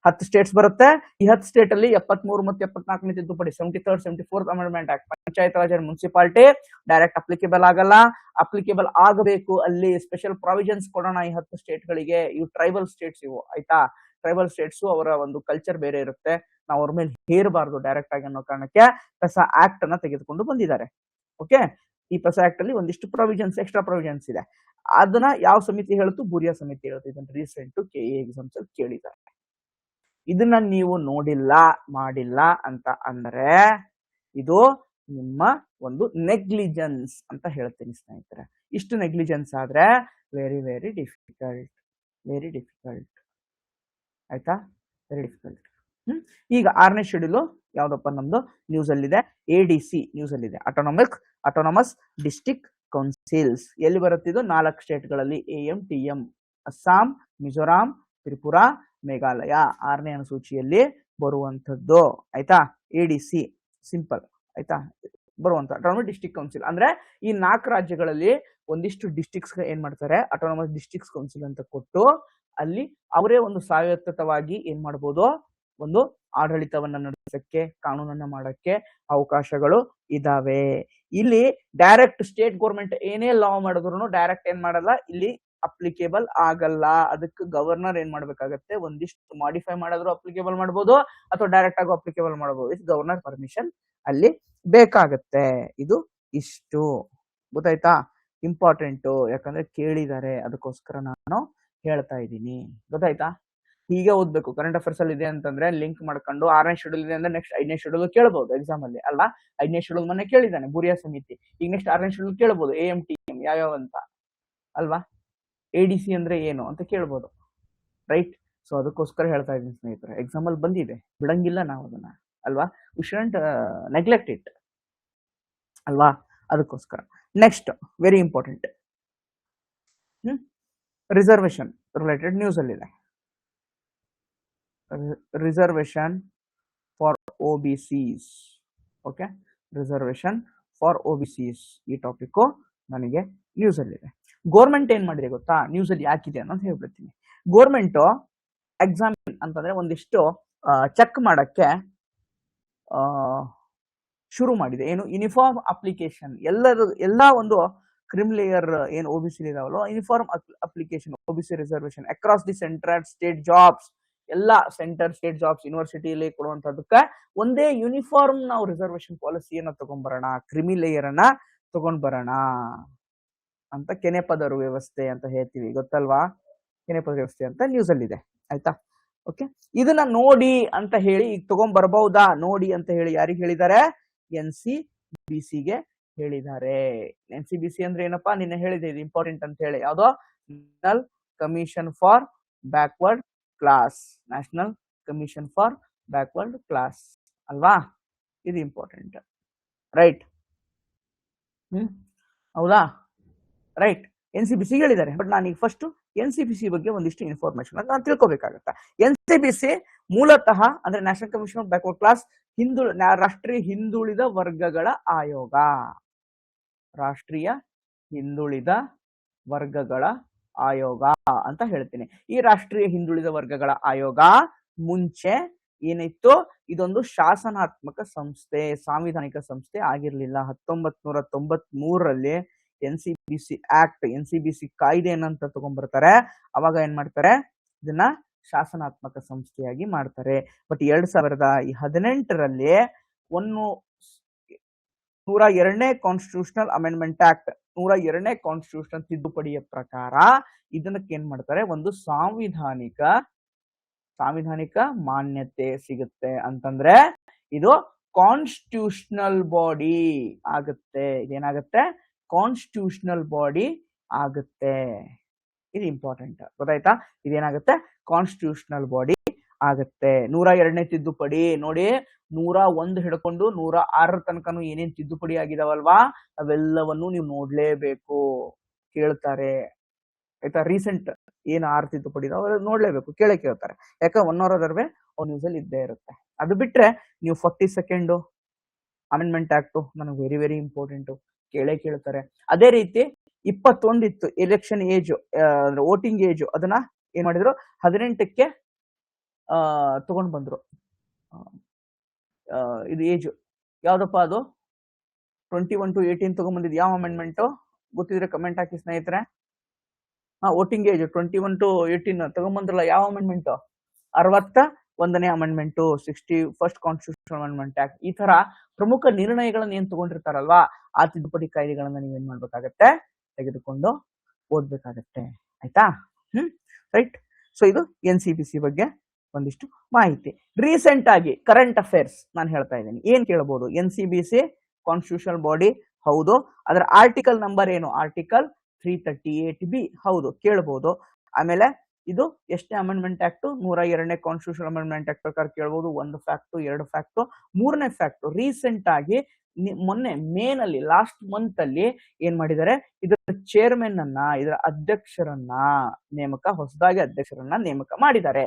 10 ಸ್ಟೇಟ್ಸ್ ಬರುತ್ತೆ. ಈ 10 ಸ್ಟೇಟ್ ಅಲ್ಲಿ 73 ಮತ್ತು 74ನೇ ತಿದ್ದುಪಡಿ, 73rd 74th amendment act, panchayat Raj and municipality direct applicable ಆಗಲ್ಲ. ಅಪ್ಲಿಕೇಬಲ್ ಆಗಬೇಕು, ಅಲ್ಲಿ ಸ್ಪೆಷಲ್ ಪ್ರಾವಿಷನ್ಸ್ ಕೊಡೋಣ ಈ 10 ಸ್ಟೇಟ್ ಗಳಿಗೆ. ಇವು ಟ್ರೈಬಲ್ ಸ್ಟೇಟ್ಸ್ ಇವು. ಆಯ್ತಾ? ಟ್ರೈಬಲ್ ಸ್ಟೇಟ್ಸ್ ಅವರ ಒಂದು ಕಲ್ಚರ್ ಬೇರೆ ಇರುತ್ತೆ, ನಾವು ಅವ್ರ ಮೇಲೆ ಹೇರಬಾರ್ದು ಡೈರೆಕ್ಟ್ ಆಗಿ ಅನ್ನೋ ಕಾರಣಕ್ಕೆ ಪೆಸಾ ಆಕ್ಟ್ ಅನ್ನ ತೆಗೆದುಕೊಂಡು ಬಂದಿದ್ದಾರೆ. ಓಕೆ, ಈ ಪೆಸಾ ಆಕ್ಟ್ ಅಲ್ಲಿ ಒಂದಿಷ್ಟು ಪ್ರಾವಿಷನ್ಸ್, ಎಕ್ಸ್ಟ್ರಾ ಪ್ರಾವಿಷನ್ಸ್ ಇದೆ. ಅದನ್ನ ಯಾವ ಸಮಿತಿ ಹೇಳ್ತು? ಬೂರಿಯಾ ಸಮಿತಿ ಹೇಳ್ತು. ಇದನ್ನ ರೀಸೆಂಟ್ KE ಎಕ್ಸಾಮ್ಸ್ ಅಲ್ಲಿ ಕೇಳಿದ್ದಾರೆ. ಇದನ್ನ ನೀವು ನೋಡಿಲ್ಲ, ಮಾಡಿಲ್ಲ ಅಂತ ಅಂದ್ರೆ ಇದು ನಿಮ್ಮ ಒಂದು ನೆಗ್ಲಿಜೆನ್ಸ್ ಅಂತ ಹೇಳ್ತೀನಿ ಸ್ನೇಹಿತರೆ. ಇಷ್ಟು ನೆಗ್ಲಿಜೆನ್ಸ್ ಆದ್ರೆ ವೆರಿ ವೆರಿ ಡಿಫಿಕಲ್ಟ್. ಆಯ್ತಾ? Very difficult. ಈಗ 6ನೇ ಶೆಡ್ಯೂಲ್ ಯಾವ್ದಪ್ಪ ನಮ್ದು? ನ್ಯೂಸ್ ಅಲ್ಲಿದೆ. ADC ನ್ಯೂಸ್ ಅಲ್ಲಿದೆ. Autonomous district councils. ಎಲ್ಲಿ ಬರುತ್ತಿದ್ದು? 4 ಸ್ಟೇಟ್ಗಳಲ್ಲಿ, AM, TM, ಅಸ್ಸಾಂ, ಮಿಜೋರಾಂ, ತ್ರಿಪುರಾ, ಮೇಘಾಲಯ. 6ನೇ ಅನುಸೂಚಿಯಲ್ಲಿ ಬರುವಂತದ್ದು. ಆಯ್ತಾ? ADC simple. ಆಯ್ತಾ? ಬರುವಂತ ಅಟೋನಮಸ್ ಡಿಸ್ಟ್ರಿಕ್ಟ್ ಕೌನ್ಸಿಲ್ ಅಂದ್ರೆ ಈ 4 ರಾಜ್ಯಗಳಲ್ಲಿ ಒಂದಿಷ್ಟು ಡಿಸ್ಟ್ರಿಕ್ಟ್ಸ್ ಏನ್ ಮಾಡ್ತಾರೆ, ಅಟೋನಮಸ್ ಡಿಸ್ಟ್ರಿಕ್ಟ್ ಕೌನ್ಸಿಲ್ ಅಂತ ಕೊಟ್ಟು ಅಲ್ಲಿ ಅವರೇ ಒಂದು ಸ್ವಾಯತ್ತವಾಗಿ ಏನ್ ಮಾಡಬಹುದು, ಒಂದು ಆಡಳಿತವನ್ನ ನಡೆಸಕ್ಕೆ, ಕಾನೂನನ್ನ ಮಾಡಕ್ಕೆ ಅವಕಾಶಗಳು ಇದಾವೆ. ಇಲ್ಲಿ ಡೈರೆಕ್ಟ್ ಸ್ಟೇಟ್ ಗೌರ್ಮೆಂಟ್ ಏನೇ ಲಾ ಮಾಡಿದ್ರು ಡೈರೆಕ್ಟ್ ಏನ್ ಮಾಡಲ್ಲ, ಇಲ್ಲಿ ಅಪ್ಲಿಕೇಬಲ್ ಆಗಲ್ಲ. ಅದಕ್ಕೆ ಗವರ್ನರ್ ಏನ್ ಮಾಡ್ಬೇಕಾಗತ್ತೆ, ಒಂದಿಷ್ಟು ಮಾಡಿಫೈ ಮಾಡಿದ್ರು ಅಪ್ಲಿಕೇಬಲ್ ಮಾಡಬಹುದು, ಅಥವಾ ಡೈರೆಕ್ಟ್ ಆಗಿ ಅಪ್ಲಿಕೇಬಲ್ ಮಾಡಬಹುದು. ಇದು ಗವರ್ನರ್ ಪರ್ಮಿಷನ್ ಅಲ್ಲಿ ಬೇಕಾಗತ್ತೆ. ಇದು ಇಷ್ಟು ಗೊತ್ತಾಯ್ತಾ? ಇಂಪಾರ್ಟೆಂಟ್, ಯಾಕಂದ್ರೆ ಕೇಳಿದ್ದಾರೆ, ಅದಕ್ಕೋಸ್ಕರ ನಾನು ಹೇಳ್ತಾ ಇದ್ದೀನಿ. ಗೊತ್ತಾಯ್ತಾ? ಹೀಗೆ ಓದ್ಬೇಕು. ಕರೆಂಟ್ ಅಫೇರ್ಸ್ ಅಲ್ಲಿ ಇದೆ ಅಂತಂದ್ರೆ ಲಿಂಕ್ ಮಾಡ್ಕೊಂಡು 6ನೇ ಶೆಡ್ಯೂಲ್ ಇದೆ ಅಂದ್ರೆ ನೆಕ್ಸ್ಟ್ 5ನೇ ಶೆಡ್ಯೂಲ್ ಕೇಳಬಹುದು ಎಕ್ಸಾಮ್ ಅಲ್ಲಿ ಅಲ್ವಾ? 5ನೇ ಶೆಡ್ಯೂಲ್ ಮೊನ್ನೆ ಕೇಳಿದ್ದಾನೆ ಬೂರಿಯಾ ಸಮಿತಿ. ಈಗ ನೆಕ್ಸ್ಟ್ 6ನೇ ಶೆಡ್ಯೂಲ್ ಕೇಳಬಹುದು, AM, TM ಯಾವ್ಯಾವ ಅಂತ ಅಲ್ವಾ? ADC ಅಂದ್ರೆ ಏನು ಅಂತ ಕೇಳ್ಬೋದು, ರೈಟ್? ಸೊ ಅದಕ್ಕೋಸ್ಕರ ಹೇಳ್ತಾ ಇದ್ದೀನಿ ಸ್ನೇಹಿತರೆ, ಎಕ್ಸಾಮ್ ಅಲ್ಲಿ ಬಂದಿದೆ, ಬಿಡಂಗಿಲ್ಲ ನಾವು ಅದನ್ನ ಅಲ್ವಾ? ವಿ ಶುಡಂಟ್ ನೆಗ್ಲೆಕ್ಟ್ ಇಟ್ ಅಲ್ವಾ? ಅದಕ್ಕೋಸ್ಕರ next very important, reservation related news ಅಲ್ಲಿ ಇದೆ. Reservation for OBCs. Okay, reservation for OBCs ಈ ಟಾಪಿಕ್ ನನಗೆ ನ್ಯೂಸ್ ಅಲ್ಲಿ ಇದೆ. ಗೋರ್ಮೆಂಟ್ ಏನ್ ಮಾಡಿದೆ ಗೊತ್ತಾ? ನ್ಯೂಸ್ ಅಲ್ಲಿ ಯಾಕಿದೆ ಅನ್ನೋದು ಹೇಳ್ಬಿಡ್ತೀನಿ. ಗೋರ್ಮೆಂಟ್ ಎಕ್ಸಾಮ್ ಅಂತಂದ್ರೆ ಒಂದಿಷ್ಟು ಚೆಕ್ ಮಾಡಕ್ಕೆ ಶುರು ಮಾಡಿದೆ. ಏನು? Uniform application. ಎಲ್ಲಾ ಒಂದು ಕ್ರಿಮ್ ಲೇಯರ್ ಏನು OBC ಇದಾವಲ್ಲ, uniform application OBC reservation across the central state jobs. ಎಲ್ಲ ಸೆಂಟರ್ ಸ್ಟೇಟ್ ಜಾಬ್ಸ್ ಯೂನಿವರ್ಸಿಟಿಯಲ್ಲಿ ಕೊಡುವಂತದಕ್ಕೆ ಒಂದೇ ಯೂನಿಫಾರ್ಮ್ ನಾವು ರಿಸರ್ವೇಶನ್ ಪಾಲಿಸಿಯನ್ನ ತಗೊಂಡ್ಬರೋಣ, ಕ್ರಿಮಿ ಲೇಯರ್ ಅನ್ನ ತಗೊಂಡ್ ಬರೋಣ ಅಂತ ಕೆನೆಪದರ ವ್ಯವಸ್ಥೆ ಅಂತ ಹೇಳ್ತೀವಿ, ಗೊತ್ತಲ್ವಾ? ಕೆನೆಪದ ವ್ಯವಸ್ಥೆ ಅಂತ ನ್ಯೂಸ್ ಅಲ್ಲಿ ಇದೆ. ಆಯ್ತಾ? ಓಕೆ, ಇದನ್ನ ನೋಡಿ ಅಂತ ಹೇಳಿ ಈಗ ತಗೊಂಡ್ ಬರ್ಬಹುದಾ ನೋಡಿ ಅಂತ ಹೇಳಿ ಯಾರಿಗೆ ಹೇಳಿದ್ದಾರೆ? NCBC ಗೆ ಹೇಳಿದ್ದಾರೆ. NCBC ಅಂದ್ರೆ ಏನಪ್ಪಾ? ನಿನ್ನೆ ಹೇಳಿದೆ, ಇದು ಇಂಪಾರ್ಟೆಂಟ್ ಅಂತ ಹೇಳಿ. ಯಾವ್ದೋ? National commission for backward class. National commission for backward class ಅಲ್ವಾ? ಇದು ಇಂಪಾರ್ಟೆಂಟ್, ರೈಟ್? ಹೌದಾ? ರೈಟ್, NCBC ಹೇಳಿದ್ದಾರೆ. ಬಟ್ ನಾನೀಗ ಫಸ್ಟ್ NCPC ಬಗ್ಗೆ ಒಂದಿಷ್ಟು ಇನ್ಫಾರ್ಮೇಶನ್ ನಾನು ತಿಳ್ಕೊಬೇಕಾಗತ್ತೆ. NCPC ಮೂಲತಃ ಅಂದ್ರೆ national commission of backward class ರಾಷ್ಟ್ರೀಯ ಹಿಂದುಳಿದ ವರ್ಗಗಳ ಆಯೋಗ. ರಾಷ್ಟ್ರೀಯ ಹಿಂದುಳಿದ ವರ್ಗಗಳ ಆಯೋಗ ಅಂತ ಹೇಳ್ತೀನಿ. ಈ ರಾಷ್ಟ್ರೀಯ ಹಿಂದುಳಿದ ವರ್ಗಗಳ ಆಯೋಗ ಮುಂಚೆ ಏನಿತ್ತು, ಇದೊಂದು ಶಾಸನಾತ್ಮಕ ಸಂಸ್ಥೆ, ಸಾಂವಿಧಾನಿಕ ಸಂಸ್ಥೆ ಆಗಿರ್ಲಿಲ್ಲ. 1993ರಲ್ಲಿ NCPC ಆಕ್ಟ್, NCPC ಕಾಯ್ದೆ ಏನಂತ ತಗೊಂಡ್ಬರ್ತಾರೆ. ಅವಾಗ ಏನ್ ಮಾಡ್ತಾರೆ, ಇದನ್ನ ಶಾಸನಾತ್ಮಕ ಸಂಸ್ಥೆಯಾಗಿ ಮಾಡ್ತಾರೆ. ಬಟ್ 2018ರಲ್ಲಿ 102ನೇ ಕಾನ್ಸ್ಟಿಟ್ಯೂಷನಲ್ ಅಮೆಂಡ್ಮೆಂಟ್ ಆಕ್ಟ್, 102ನೇ ಕಾನ್ಸ್ಟಿಟ್ಯೂಷನ್ ತಿದ್ದುಪಡಿಯ ಪ್ರಕಾರ ಇದನ್ನಕ್ಕೆ ಏನ್ ಮಾಡ್ತಾರೆ, ಒಂದು ಸಾಂವಿಧಾನಿಕ ಮಾನ್ಯತೆ ಸಿಗುತ್ತೆ. ಅಂತಂದ್ರೆ ಇದು ಕಾನ್ಸ್ಟಿಟ್ಯೂಷನಲ್ ಬಾಡಿ ಆಗುತ್ತೆ. ಇದೇನಾಗುತ್ತೆ, ಕಾನ್ಸ್ಟಿಟ್ಯೂಷನಲ್ ಬಾಡಿ ಆಗುತ್ತೆ. ಇದು ಇಂಪಾರ್ಟೆಂಟ್, ಗೊತ್ತಾಯ್ತಾ? ಇದೇನಾಗುತ್ತೆ, ಕಾನ್ಸ್ಟಿಟ್ಯೂಷನಲ್ ಬಾಡಿ ಆಗುತ್ತೆ. 102ನೇ ತಿದ್ದುಪಡಿ ನೋಡಿ, 101 ಹಿಡ್ಕೊಂಡು 106 ತನಕನು ಏನೇನ್ ತಿದ್ದುಪಡಿ ಆಗಿದಾವಲ್ವಾ, ಅವೆಲ್ಲವನ್ನು ನೀವು ನೋಡ್ಲೇಬೇಕು. ಕೇಳ್ತಾರೆ ಆಯ್ತಾ, ರೀಸೆಂಟ್ ಏನು 6 ತಿದ್ದುಪಡಿ ಇದಾವೆ ನೋಡ್ಲೇಬೇಕು, ಕೇಳ್ತಾರೆ. ಯಾಕೆ 1 ಅವರ್ ಅದರ್ವೆ ನ್ಯೂಸ್ ಅಲ್ಲಿ ಇದ್ದೇ ಇರುತ್ತೆ. ಅದು ಬಿಟ್ರೆ ನೀವು 42nd ಅಮೆಂಡ್ಮೆಂಟ್ ಆಕ್ಟ್ ನನಗೆ ವೆರಿ ವೆರಿ ಇಂಪಾರ್ಟೆಂಟ್, ಕೇಳ್ತಾರೆ. ಅದೇ ರೀತಿ 21 ಇತ್ತು ಎಲೆಕ್ಷನ್ ಏಜ್, ವೋಟಿಂಗ್ ಏಜ್, ಅದನ್ನ ಏನ್ ಮಾಡಿದ್ರು 18ಕ್ಕೆ ತಗೊಂಡ್ ಬಂದ್ರು. ಇದು ಏಜ್ ಯಾವ್ದಪ್ಪ, ಅದು 21 to 18 ತಗೊಂಡ್ಬಂದಿದ್ ಯಾವ ಅಮೆಂಡ್ಮೆಂಟ್ ಗೊತ್ತಿದ್ರೆ ಕಮೆಂಟ್ ಹಾಕಿ ಸ್ನೇಹಿತರೆ. ವೋಟಿಂಗ್ ಏಜ್ 21 to 18 ತಗೊಂಡ್ಬಂದ್ರಲ್ಲ, ಯಾವ ಅಮೆಂಡ್ಮೆಂಟ್? 61ನೇ amendment, 61st constitution amendment act. ಈ ತರ ಪ್ರಮುಖ ನಿರ್ಣಯಗಳನ್ನ ಏನ್ ತಗೊಂಡಿರ್ತಾರಲ್ವಾ, ಆ ತಿದ್ದುಪಡಿ ಕಾಯ್ದೆಗಳನ್ನ ನೀವೇನ್ ಮಾಡ್ಬೇಕಾಗತ್ತೆ, ತೆಗೆದುಕೊಂಡು ಓದ್ಬೇಕಾಗತ್ತೆ. ಆಯ್ತಾ? ರೈಟ್. ಸೊ ಇದು NCPC ಬಗ್ಗೆ ಒಂದಿಷ್ಟು ಮಾಹಿತಿ. ರೀಸೆಂಟ್ ಆಗಿ ಕರೆಂಟ್ ಅಫೇರ್ಸ್ ನಾನು ಹೇಳ್ತಾ ಇದ್ದೀನಿ. ಏನ್ ಕೇಳಬಹುದು, NCPC ಕಾನ್ಸ್ಟಿಟ್ಯೂಷನಲ್ ಬಾಡಿ ಹೌದು, ಅದರ ಆರ್ಟಿಕಲ್ ನಂಬರ್ ಏನು, ಆರ್ಟಿಕಲ್ 338B ಹೌದು, ಕೇಳಬಹುದು. ಆಮೇಲೆ ಇದು ಎಷ್ಟನೇ ಅಮೆಂಡ್ಮೆಂಟ್ ಆಕ್ಟ್, 102ನೇ ಕಾನ್ಸ್ಟಿಟ್ಯೂಷನ್ ಅಮೆಂಡ್ಮೆಂಟ್ ಆಕ್ಟ್ ಪ್ರಕಾರ ಕೇಳಬಹುದು. 1 ಫ್ಯಾಕ್ಟ್, 2 ಫ್ಯಾಕ್ಟ್. 3ನೇ ಫ್ಯಾಕ್ಟ್, ರೀಸೆಂಟ್ ಆಗಿ ಮೊನ್ನೆ ಮೇನಲ್ಲಿ ಲಾಸ್ಟ್ ಮಂತ್ ಅಲ್ಲಿ ಏನ್ ಮಾಡಿದ್ದಾರೆ, ಇದರ ಚೇರ್ಮನ್ ಅನ್ನ, ಇದರ ಅಧ್ಯಕ್ಷರನ್ನ ಹೊಸದಾಗಿ ಅಧ್ಯಕ್ಷರನ್ನ ನೇಮಕ ಮಾಡಿದ್ದಾರೆ.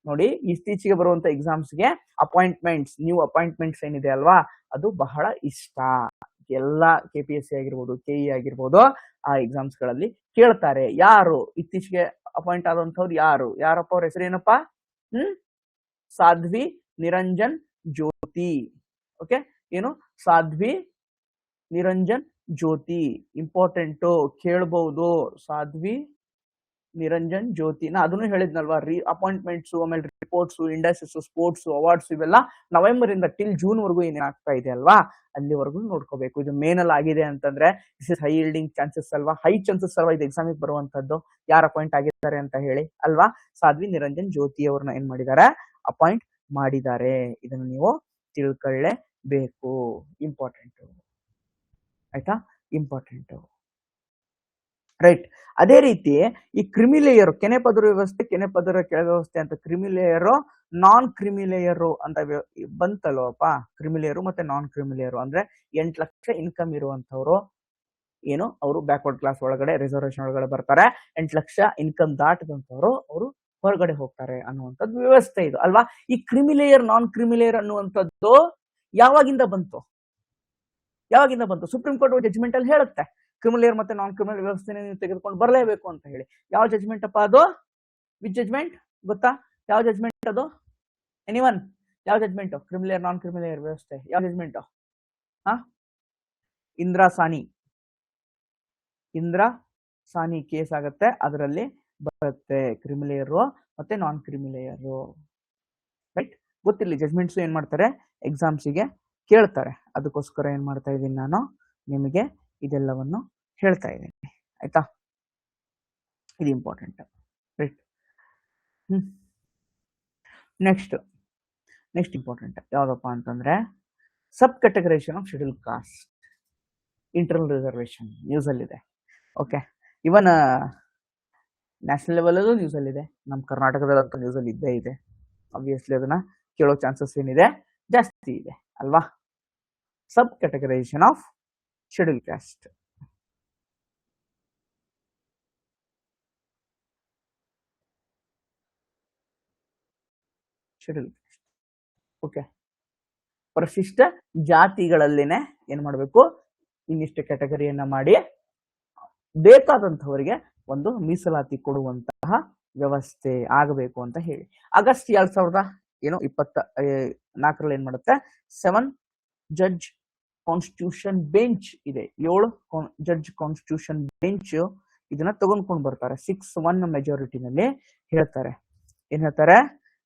ನೋಡಿ, ಇತ್ತೀಚೆಗೆ ಬರುವಂತ ಎಕ್ಸಾಮ್ಸ್ಗೆ ಅಪಾಯಿಂಟ್ಮೆಂಟ್ಸ್, ನ್ಯೂ ಅಪಾಯಿಂಟ್ಮೆಂಟ್ಸ್ ಏನಿದೆ ಅಲ್ವಾ, ಅದು ಬಹಳ ಇಷ್ಟ. ಎಲ್ಲ KPSC ಆಗಿರ್ಬೋದು, KE ಆಗಿರ್ಬೋದು, ಆ ಎಕ್ಸಾಮ್ಸ್ ಗಳಲ್ಲಿ ಕೇಳ್ತಾರೆ. ಯಾರು ಇತ್ತೀಚೆಗೆ ಅಪಾಯಿಂಟ್ ಆದಂತವ್ರು ಯಾರಪ್ಪ, ಅವ್ರ ಹೆಸರೇನಪ್ಪ? ಸಾಧ್ವಿ ನಿರಂಜನ್ ಜ್ಯೋತಿ. ಓಕೆ, ಏನು ಸಾಧ್ವಿ ನಿರಂಜನ್ ಜ್ಯೋತಿ, ಇಂಪಾರ್ಟೆಂಟ್, ಕೇಳಬಹುದು. ಸಾಧ್ವಿ ನಿರಂಜನ್ ಜ್ಯೋತಿ, ನಾ ಅದನ್ನು ಹೇಳಿದ್ನಲ್ವಾ, ಅಪಾಯಿಂಟ್ಮೆಂಟ್ಸ್, ಆಮೇಲೆ ರಿಪೋರ್ಟ್ಸ್, ಇಂಡಸ್ಟ್ರೀಸ್, ಸ್ಪೋರ್ಟ್ಸ್, ಅವಾರ್ಡ್ಸ್, ಇವೆಲ್ಲ ನವೆಂಬರ್ ಇಂದ ಟಿಲ್ ಜೂನ್ ವರೆಗೂ ಏನಾಗ್ತಾ ಇದೆ ಅಲ್ವಾ, ಅಲ್ಲಿವರೆಗೂ ನೋಡ್ಕೋಬೇಕು. ಇದು ಮೇನಲ್ಲಿ ಆಗಿದೆ ಅಂತಂದ್ರೆ ದಿಸ್ ಇಸ್ ಹೈ ಯೀಲ್ಡಿಂಗ್ ಚಾನ್ಸಸ್ ಅಲ್ವಾ, ಹೈ ಚಾನ್ಸಸ್ ಅಲ್ವಾ ಇದು ಎಕ್ಸಾಮಿಗೆ ಬರುವಂತದ್ದು. ಯಾರು ಅಪಾಯಿಂಟ್ ಆಗಿದ್ದಾರೆ ಅಂತ ಹೇಳಿ ಅಲ್ವಾ, ಸಾಧ್ವಿ ನಿರಂಜನ್ ಜ್ಯೋತಿ ಅವ್ರನ್ನ ಏನ್ ಮಾಡಿದ್ದಾರೆ, ಅಪಾಯಿಂಟ್ ಮಾಡಿದ್ದಾರೆ. ಇದನ್ನು ನೀವು ತಿಳ್ಕೊಳ್ಳೇಬೇಕು, ಇಂಪಾರ್ಟೆಂಟ್. ಆಯ್ತಾ, ಇಂಪಾರ್ಟೆಂಟ್. ರೈಟ್. ಅದೇ ರೀತಿ ಈ ಕ್ರಿಮಿಲೇಯರ್, ಕೆನೆಪದರ ವ್ಯವಸ್ಥೆ, ಕೆನೆಪದರ ಕೆಳ ವ್ಯವಸ್ಥೆ ಅಂತ ಕ್ರಿಮಿಲೇಯರು, ನಾನ್ ಕ್ರಿಮಿಲೇಯರು ಅಂತ ಬಂತಲ್ವಪ್ಪ. ಕ್ರಿಮಿಲೇಯರು ಮತ್ತೆ ನಾನ್ ಕ್ರಿಮಿಲೇಯರು ಅಂದ್ರೆ 8 ಲಕ್ಷ ಇನ್ಕಮ್ ಇರುವಂತವ್ರು ಏನು, ಅವರು ಬ್ಯಾಕ್ವರ್ಡ್ ಕ್ಲಾಸ್ ಒಳಗಡೆ, ರಿಸರ್ವೇಶನ್ ಒಳಗಡೆ ಬರ್ತಾರೆ. 8 ಲಕ್ಷ ಇನ್ಕಮ್ ದಾಟದಂತವ್ರು ಅವರು ಹೊರಗಡೆ ಹೋಗ್ತಾರೆ ಅನ್ನುವಂಥದ್ದು ವ್ಯವಸ್ಥೆ ಇದು ಅಲ್ವಾ. ಈ ಕ್ರಿಮಿಲೇಯರ್, ನಾನ್ ಕ್ರಿಮಿಲೇಯರ್ ಅನ್ನುವಂಥದ್ದು ಯಾವಾಗಿಂದ ಬಂತು? ಸುಪ್ರೀಂ ಕೋರ್ಟ್ ಜಡ್ಜ್ಮೆಂಟ್ ಅಲ್ಲಿ ಹೇಳುತ್ತೆ, ಕ್ರಿಮಿಲೇಯರ್ ಮತ್ತೆ ನಾನ್ ಕ್ರಿಮಿನಲ್ ವ್ಯವಸ್ಥೆನ ನೀವು ತೆಗೆದುಕೊಂಡು ಬರಲೇಬೇಕು ಅಂತ ಹೇಳಿ. ಯಾವ ಜಡ್ಜ್ಮೆಂಟ್ ಅಪ್ಪ ಅದು? ವಿಚ್ ಜಡ್ಜ್ಮೆಂಟ್ ಗೊತ್ತಾ? ಯಾವ ಜಡ್ಜ್ಮೆಂಟ್ ಅದು? ಎನಿವನ್, ಯಾವ ಜಡ್ಜ್ಮೆಂಟ್? ಕ್ರಿಮಿಲೇಯರ್ ನಾನ್ ಕ್ರಿಮಿಲೇಯರ್ ವ್ಯವಸ್ಥೆ ಯಾವ ಜಡ್ಜ್ಮೆಂಟ್? ಇಂದಿರಾ ಸಾನಿ ಕೇಸ್ ಆಗುತ್ತೆ, ಅದರಲ್ಲಿ ಬರುತ್ತೆ ಕ್ರಿಮಿಲೇಯರು ಮತ್ತೆ ನಾನ್ ಕ್ರಿಮಿಲೇಯರು. ರೈಟ್. ಗೊತ್ತಿರಲಿ, ಜಡ್ಜ್ಮೆಂಟ್ಸ್ ಏನ್ ಮಾಡ್ತಾರೆ, ಎಕ್ಸಾಮ್ಸಿಗೆ ಕೇಳ್ತಾರೆ. ಅದಕ್ಕೋಸ್ಕರ ಏನ್ ಮಾಡ್ತಾ ಇದ್ದೀನಿ ನಾನು, ನಿಮಗೆ ಇದೆಲ್ಲವನ್ನು ಹೇಳ್ತಾ ಇದ್ದೀನಿ. ಆಯ್ತಾ, ಇದು ಇಂಪಾರ್ಟೆಂಟ್. ರೈಟ್. ನೆಕ್ಸ್ಟ್ ಇಂಪಾರ್ಟೆಂಟ್ ಯಾವ್ದಪ್ಪ ಅಂತಂದ್ರೆ, sub categorisation of schedule caste, internal reservation news ಅಲ್ಲಿ ಇದೆ. ಓಕೆ, ಇವನ್ ನ್ಯಾಷನಲ್ ಲೆವೆಲ್ ಅಲ್ಲೂ ನ್ಯೂಸ್ ಅಲ್ಲಿ ಇದೆ, ನಮ್ಮ ಕರ್ನಾಟಕದಲ್ಲಂತೂ ನ್ಯೂಸ್ ಅಲ್ಲಿ ಇದ್ದೇ ಇದೆ. ಆಬ್ವಿಯಸ್ಲಿ ಅದನ್ನ ಕೇಳೋ ಚಾನ್ಸಸ್ ಏನಿದೆ, ಜಾಸ್ತಿ ಇದೆ ಅಲ್ವಾ. Sub categorisation of schedule caste. Schedule. Okay, ಪರಿಶಿಷ್ಟ ಜಾತಿಗಳಲ್ಲೇನೆ ಏನ್ ಮಾಡ್ಬೇಕು, ಇನ್ನಿಷ್ಟು ಕ್ಯಾಟಗರಿಯನ್ನ ಮಾಡಿ ಬೇಕಾದಂತವರಿಗೆ ಒಂದು ಮೀಸಲಾತಿ ಕೊಡುವಂತಹ ವ್ಯವಸ್ಥೆ ಆಗಬೇಕು ಅಂತ ಹೇಳಿ ಆಗಸ್ಟ್ 2024 ಏನ್ ಮಾಡುತ್ತೆ, 7 ಜಡ್ಜ್ ಕಾನ್ಸ್ಟಿಟ್ಯೂಷನ್ ಬೆಂಚ್ ಇದೆ, 7 ಜಡ್ಜ್ ಕಾನ್ಸ್ಟಿಟ್ಯೂಷನ್ ಬೆಂಚ್ ಇದನ್ನ ತಗೊಂಡ್ಕೊಂಡು ಬರ್ತಾರೆ. 6-1 ಮೆಜಾರಿಟಿನಲ್ಲಿ ಹೇಳ್ತಾರೆ, ಏನ್ ಹೇಳ್ತಾರೆ,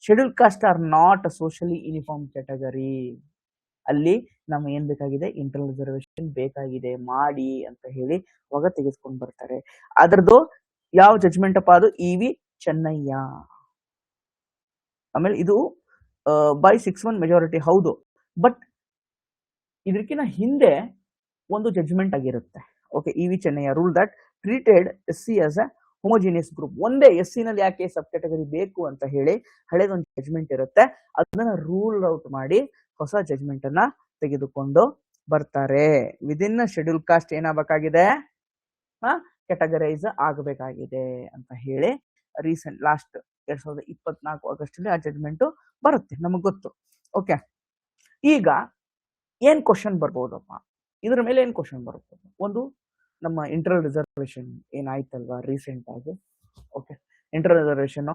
schedule caste are not socially uniform category. ಅಲ್ಲಿ ನಮ್ಗೆ ಏನ್ ಬೇಕಾಗಿದೆ, ಇಂಟರ್ನಲ್ ರಿಸರ್ವೇಶನ್ ಬೇಕಾಗಿದೆ ಮಾಡಿ ಅಂತ ಹೇಳಿ ಅವಾಗ ತೆಗೆದುಕೊಂಡು ಬರ್ತಾರೆ. ಅದರದ್ದು ಯಾವ ಜಡ್ಜ್ಮೆಂಟ್ ಅಪ್ಪ, ಅದು EV ಚೆನ್ನಯ್ಯ. ಆಮೇಲೆ ಇದು ಬೈ 6-1 ಮೆಜಾರಿಟಿ ಹೌದು, ಬಟ್ ಇದಕ್ಕಿಂತ ಹಿಂದೆ ಒಂದು ಜಡ್ಜ್ಮೆಂಟ್ ಆಗಿರುತ್ತೆ. Okay, EV Chinnaiah rule that treated SC as a homogeneous group. ಒಂದೇ SC ನಲ್ಲಿ ಯಾಕೆ ಸಬ್ ಕ್ಯಾಟಗರಿ ಬೇಕು ಅಂತ ಹೇಳಿ ಹಳೇದೊಂದು ಜಡ್ಜ್ಮೆಂಟ್ ಇರುತ್ತೆ, ಅದನ್ನ ರೂಲ್ ಔಟ್ ಮಾಡಿ ಹೊಸ ಜಡ್ಜ್ಮೆಂಟ್ ಅನ್ನ ತೆಗೆದುಕೊಂಡು ಬರ್ತಾರೆ. ವಿದಿನ್ ಶೆಡ್ಯೂಲ್ ಕಾಸ್ಟ್ ಏನಾಗಬೇಕಾಗಿದೆ, ಕ್ಯಾಟಗರೈಸ್ ಆಗಬೇಕಾಗಿದೆ ಅಂತ ಹೇಳಿ ರೀಸೆಂಟ್ ಲಾಸ್ಟ್ 2024 ಆಗಸ್ಟ್ ಅಲ್ಲಿ ಆ ಜಡ್ಜ್ಮೆಂಟ್ ಬರುತ್ತೆ, ನಮಗ್ ಗೊತ್ತು. ಓಕೆ, ಈಗ ಏನ್ ಕ್ವಶನ್ ಬರ್ಬೋದಪ್ಪ, ಇದ್ರ ಮೇಲೆ ಏನ್ ಕ್ವಶನ್ ಬರುತ್ತೆ, ಒಂದು ನಮ್ಮ ಇಂಟರ್ನಲ್ ರಿಸರ್ವೇಶನ್ ಏನಾಯ್ತಲ್ವಾ ರೀಸೆಂಟ್ ಆಗಿ. ಓಕೆ, ಇಂಟರ್ನಲ್ ರಿಸರ್ವೇಶನ್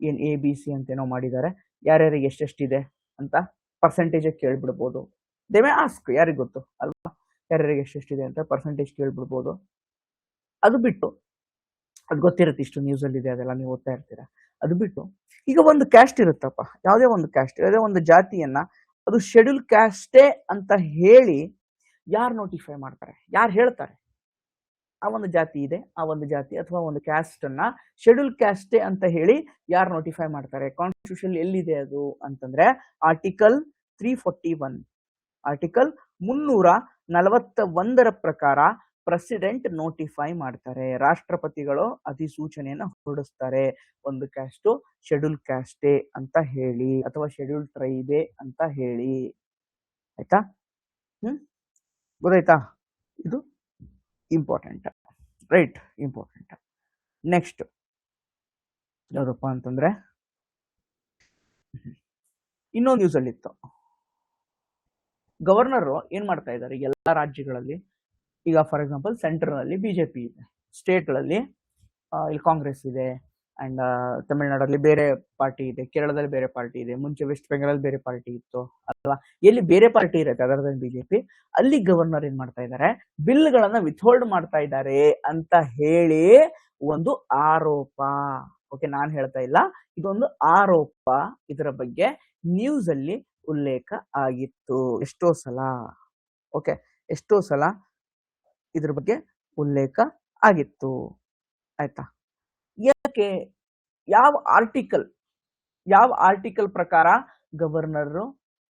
ಏನ್ ABC ಅಂತ ಏನೋ ಮಾಡಿದ್ದಾರೆ, ಯಾರ್ಯಾರಿಗೆ ಎಷ್ಟೆಷ್ಟಿದೆ ಅಂತ ಪರ್ಸೆಂಟೇಜ್ ಕೇಳ್ಬಿಡ್ಬೋದು. ದೇ ಮೇ ಆಸ್ಕ್, ಯಾರಿಗೆ ಗೊತ್ತು ಅಲ್ವಾ, ಯಾರ್ಯಾರಿಗೆ ಎಷ್ಟೆಷ್ಟಿದೆ ಅಂತ ಪರ್ಸೆಂಟೇಜ್ ಕೇಳ್ಬಿಡ್ಬೋದು. ಅದು ಬಿಟ್ಟು ಅದು ಗೊತ್ತಿರುತ್ತೆ, ಇಷ್ಟು ನ್ಯೂಸ್ ಅಲ್ಲಿ ಇದೆ, ಅದೆಲ್ಲ ನೀವು ಓದ್ತಾ ಇರ್ತೀರಾ. ಅದು ಬಿಟ್ಟು ಈಗ ಒಂದು ಕ್ಯಾಸ್ಟ್ ಇರುತ್ತಪ್ಪ, ಯಾವುದೇ ಒಂದು ಕ್ಯಾಸ್ಟ್, ಯಾವುದೇ ಒಂದು ಜಾತಿಯನ್ನ ಅದು ಶೆಡ್ಯೂಲ್ ಕ್ಯಾಸ್ಟೇ ಅಂತ ಹೇಳಿ ಯಾರು ನೋಟಿಫೈ ಮಾಡ್ತಾರೆ, ಯಾರು ಹೇಳ್ತಾರೆ, ಆ ಒಂದು ಜಾತಿ ಇದೆ, ಆ ಒಂದು ಜಾತಿ ಅಥವಾ ಒಂದು ಕ್ಯಾಸ್ಟ್ ಅನ್ನ ಶೆಡ್ಯೂಲ್ ಕ್ಯಾಸ್ಟೇ ಅಂತ ಹೇಳಿ ಯಾರು ನೋಟಿಫೈ ಮಾಡ್ತಾರೆ, ಕಾನ್ಸ್ಟಿಟ್ಯೂಷನ್ ಎಲ್ಲಿದೆ ಅದು ಅಂತಂದ್ರೆ ಆರ್ಟಿಕಲ್ 341, ಆರ್ಟಿಕಲ್ 341 ಪ್ರಕಾರ ಪ್ರೆಸಿಡೆಂಟ್ ನೋಟಿಫೈ ಮಾಡ್ತಾರೆ, ರಾಷ್ಟ್ರಪತಿಗಳು ಅಧಿಸೂಚನೆಯನ್ನ ಹೊರಡಿಸ್ತಾರೆ, ಒಂದು ಕ್ಯಾಸ್ಟ್ ಶೆಡ್ಯೂಲ್ ಕ್ಯಾಸ್ಟೇ ಅಂತ ಹೇಳಿ ಅಥವಾ ಶೆಡ್ಯೂಲ್ ಟ್ರೈಬೇ ಅಂತ ಹೇಳಿ. ಆಯ್ತಾ, ಗೊತ್ತಾಯ್ತಾ, ಇದು ಇಂಪಾರ್ಟೆಂಟ್, ರೈಟ್, ಇಂಪಾರ್ಟೆಂಟ್. ನೆಕ್ಸ್ಟ್ ಯಾವ್ದಪ್ಪ ಅಂತಂದ್ರೆ ಇನ್ನೊಂದು ನ್ಯೂಸ್ ಅಲ್ಲಿ ಇತ್ತು, ಗವರ್ನರ್ ಏನ್ ಮಾಡ್ತಾ ಇದ್ದಾರೆ ಎಲ್ಲಾ ರಾಜ್ಯಗಳಲ್ಲಿ. ಈಗ ಫಾರ್ ಎಕ್ಸಾಂಪಲ್ ಸೆಂಟರ್ ನಲ್ಲಿ ಬಿಜೆಪಿ ಇದೆ, ಸ್ಟೇಟ್ ಗಳಲ್ಲಿ ಇಲ್ಲಿ ಕಾಂಗ್ರೆಸ್ ಇದೆ, ಅಂಡ್ ತಮಿಳುನಾಡಲ್ಲಿ ಬೇರೆ ಪಾರ್ಟಿ ಇದೆ, ಕೇರಳದಲ್ಲಿ ಬೇರೆ ಪಾರ್ಟಿ ಇದೆ, ಮುಂಚೆ ವೆಸ್ಟ್ ಬೆಂಗಾಲ್ ಬೇರೆ ಪಾರ್ಟಿ ಇತ್ತು ಅಲ್ವಾ, ಎಲ್ಲಿ ಬೇರೆ ಪಾರ್ಟಿ ಇರುತ್ತೆ ಅದರ್ ದನ್ ಬಿಜೆಪಿ, ಅಲ್ಲಿ ಗವರ್ನರ್ ಏನ್ ಮಾಡ್ತಾ ಇದ್ದಾರೆ, ಬಿಲ್ ಗಳನ್ನ ವಿಥೋಲ್ಡ್ ಮಾಡ್ತಾ ಇದ್ದಾರೆ ಅಂತ ಹೇಳಿ ಒಂದು ಆರೋಪ. ಓಕೆ, ನಾನ್ ಹೇಳ್ತಾ ಇಲ್ಲ, ಇದೊಂದು ಆರೋಪ, ಇದರ ಬಗ್ಗೆ ನ್ಯೂಸ್ ಅಲ್ಲಿ ಉಲ್ಲೇಖ ಆಗಿತ್ತು ಎಷ್ಟೋ ಸಲ. ಓಕೆ, ಎಷ್ಟೋ ಸಲ ಇದ್ರ ಬಗ್ಗೆ ಉಲ್ಲೇಖ ಆಗಿತ್ತು. ಆಯ್ತಾ, ಯಾಕೆ, ಯಾವ ಆರ್ಟಿಕಲ್ ಪ್ರಕಾರ ಗವರ್ನರ್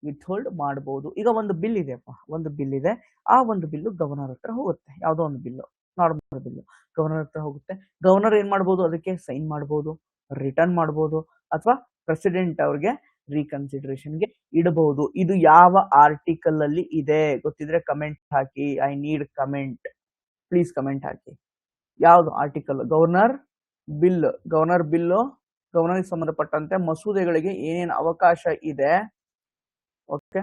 ವಿಥೋಲ್ಡ್ ಮಾಡಬಹುದು? ಈಗ ಒಂದು ಬಿಲ್ ಇದೆಯಪ್ಪ, ಒಂದು ಬಿಲ್ ಇದೆ, ಆ ಒಂದು ಬಿಲ್ಲು ಗವರ್ನರ್ ಹತ್ರ ಹೋಗುತ್ತೆ, ಯಾವುದೋ ಒಂದು ಬಿಲ್ಲು, ನಾರ್ಮಲ್ ಬಿಲ್ಲು ಗವರ್ನರ್ ಹತ್ರ ಹೋಗುತ್ತೆ. ಗವರ್ನರ್ ಏನ್ ಮಾಡ್ಬೋದು, ಅದಕ್ಕೆ ಸೈನ್ ಮಾಡ್ಬೋದು, ರಿಟರ್ನ್ ಮಾಡ್ಬೋದು, ಅಥವಾ ಪ್ರೆಸಿಡೆಂಟ್ ಅವ್ರಿಗೆ ರೀಕನ್ಸಿಡರೇಷನ್ಗೆ ಇಡಬಹುದು. ಇದು ಯಾವ ಆರ್ಟಿಕಲ್ ಅಲ್ಲಿ ಇದೆ ಗೊತ್ತಿದ್ರೆ ಕಮೆಂಟ್ ಹಾಕಿ, I need comment, please comment ಹಾಕಿ. ಯಾವ್ದು ಆರ್ಟಿಕಲ್? ಗವರ್ನರ್ ಬಿಲ್ಲು, ಗವರ್ನರ್ಗೆ ಸಂಬಂಧಪಟ್ಟಂತೆ ಮಸೂದೆಗಳಿಗೆ ಏನೇನು ಅವಕಾಶ ಇದೆ, ಓಕೆ,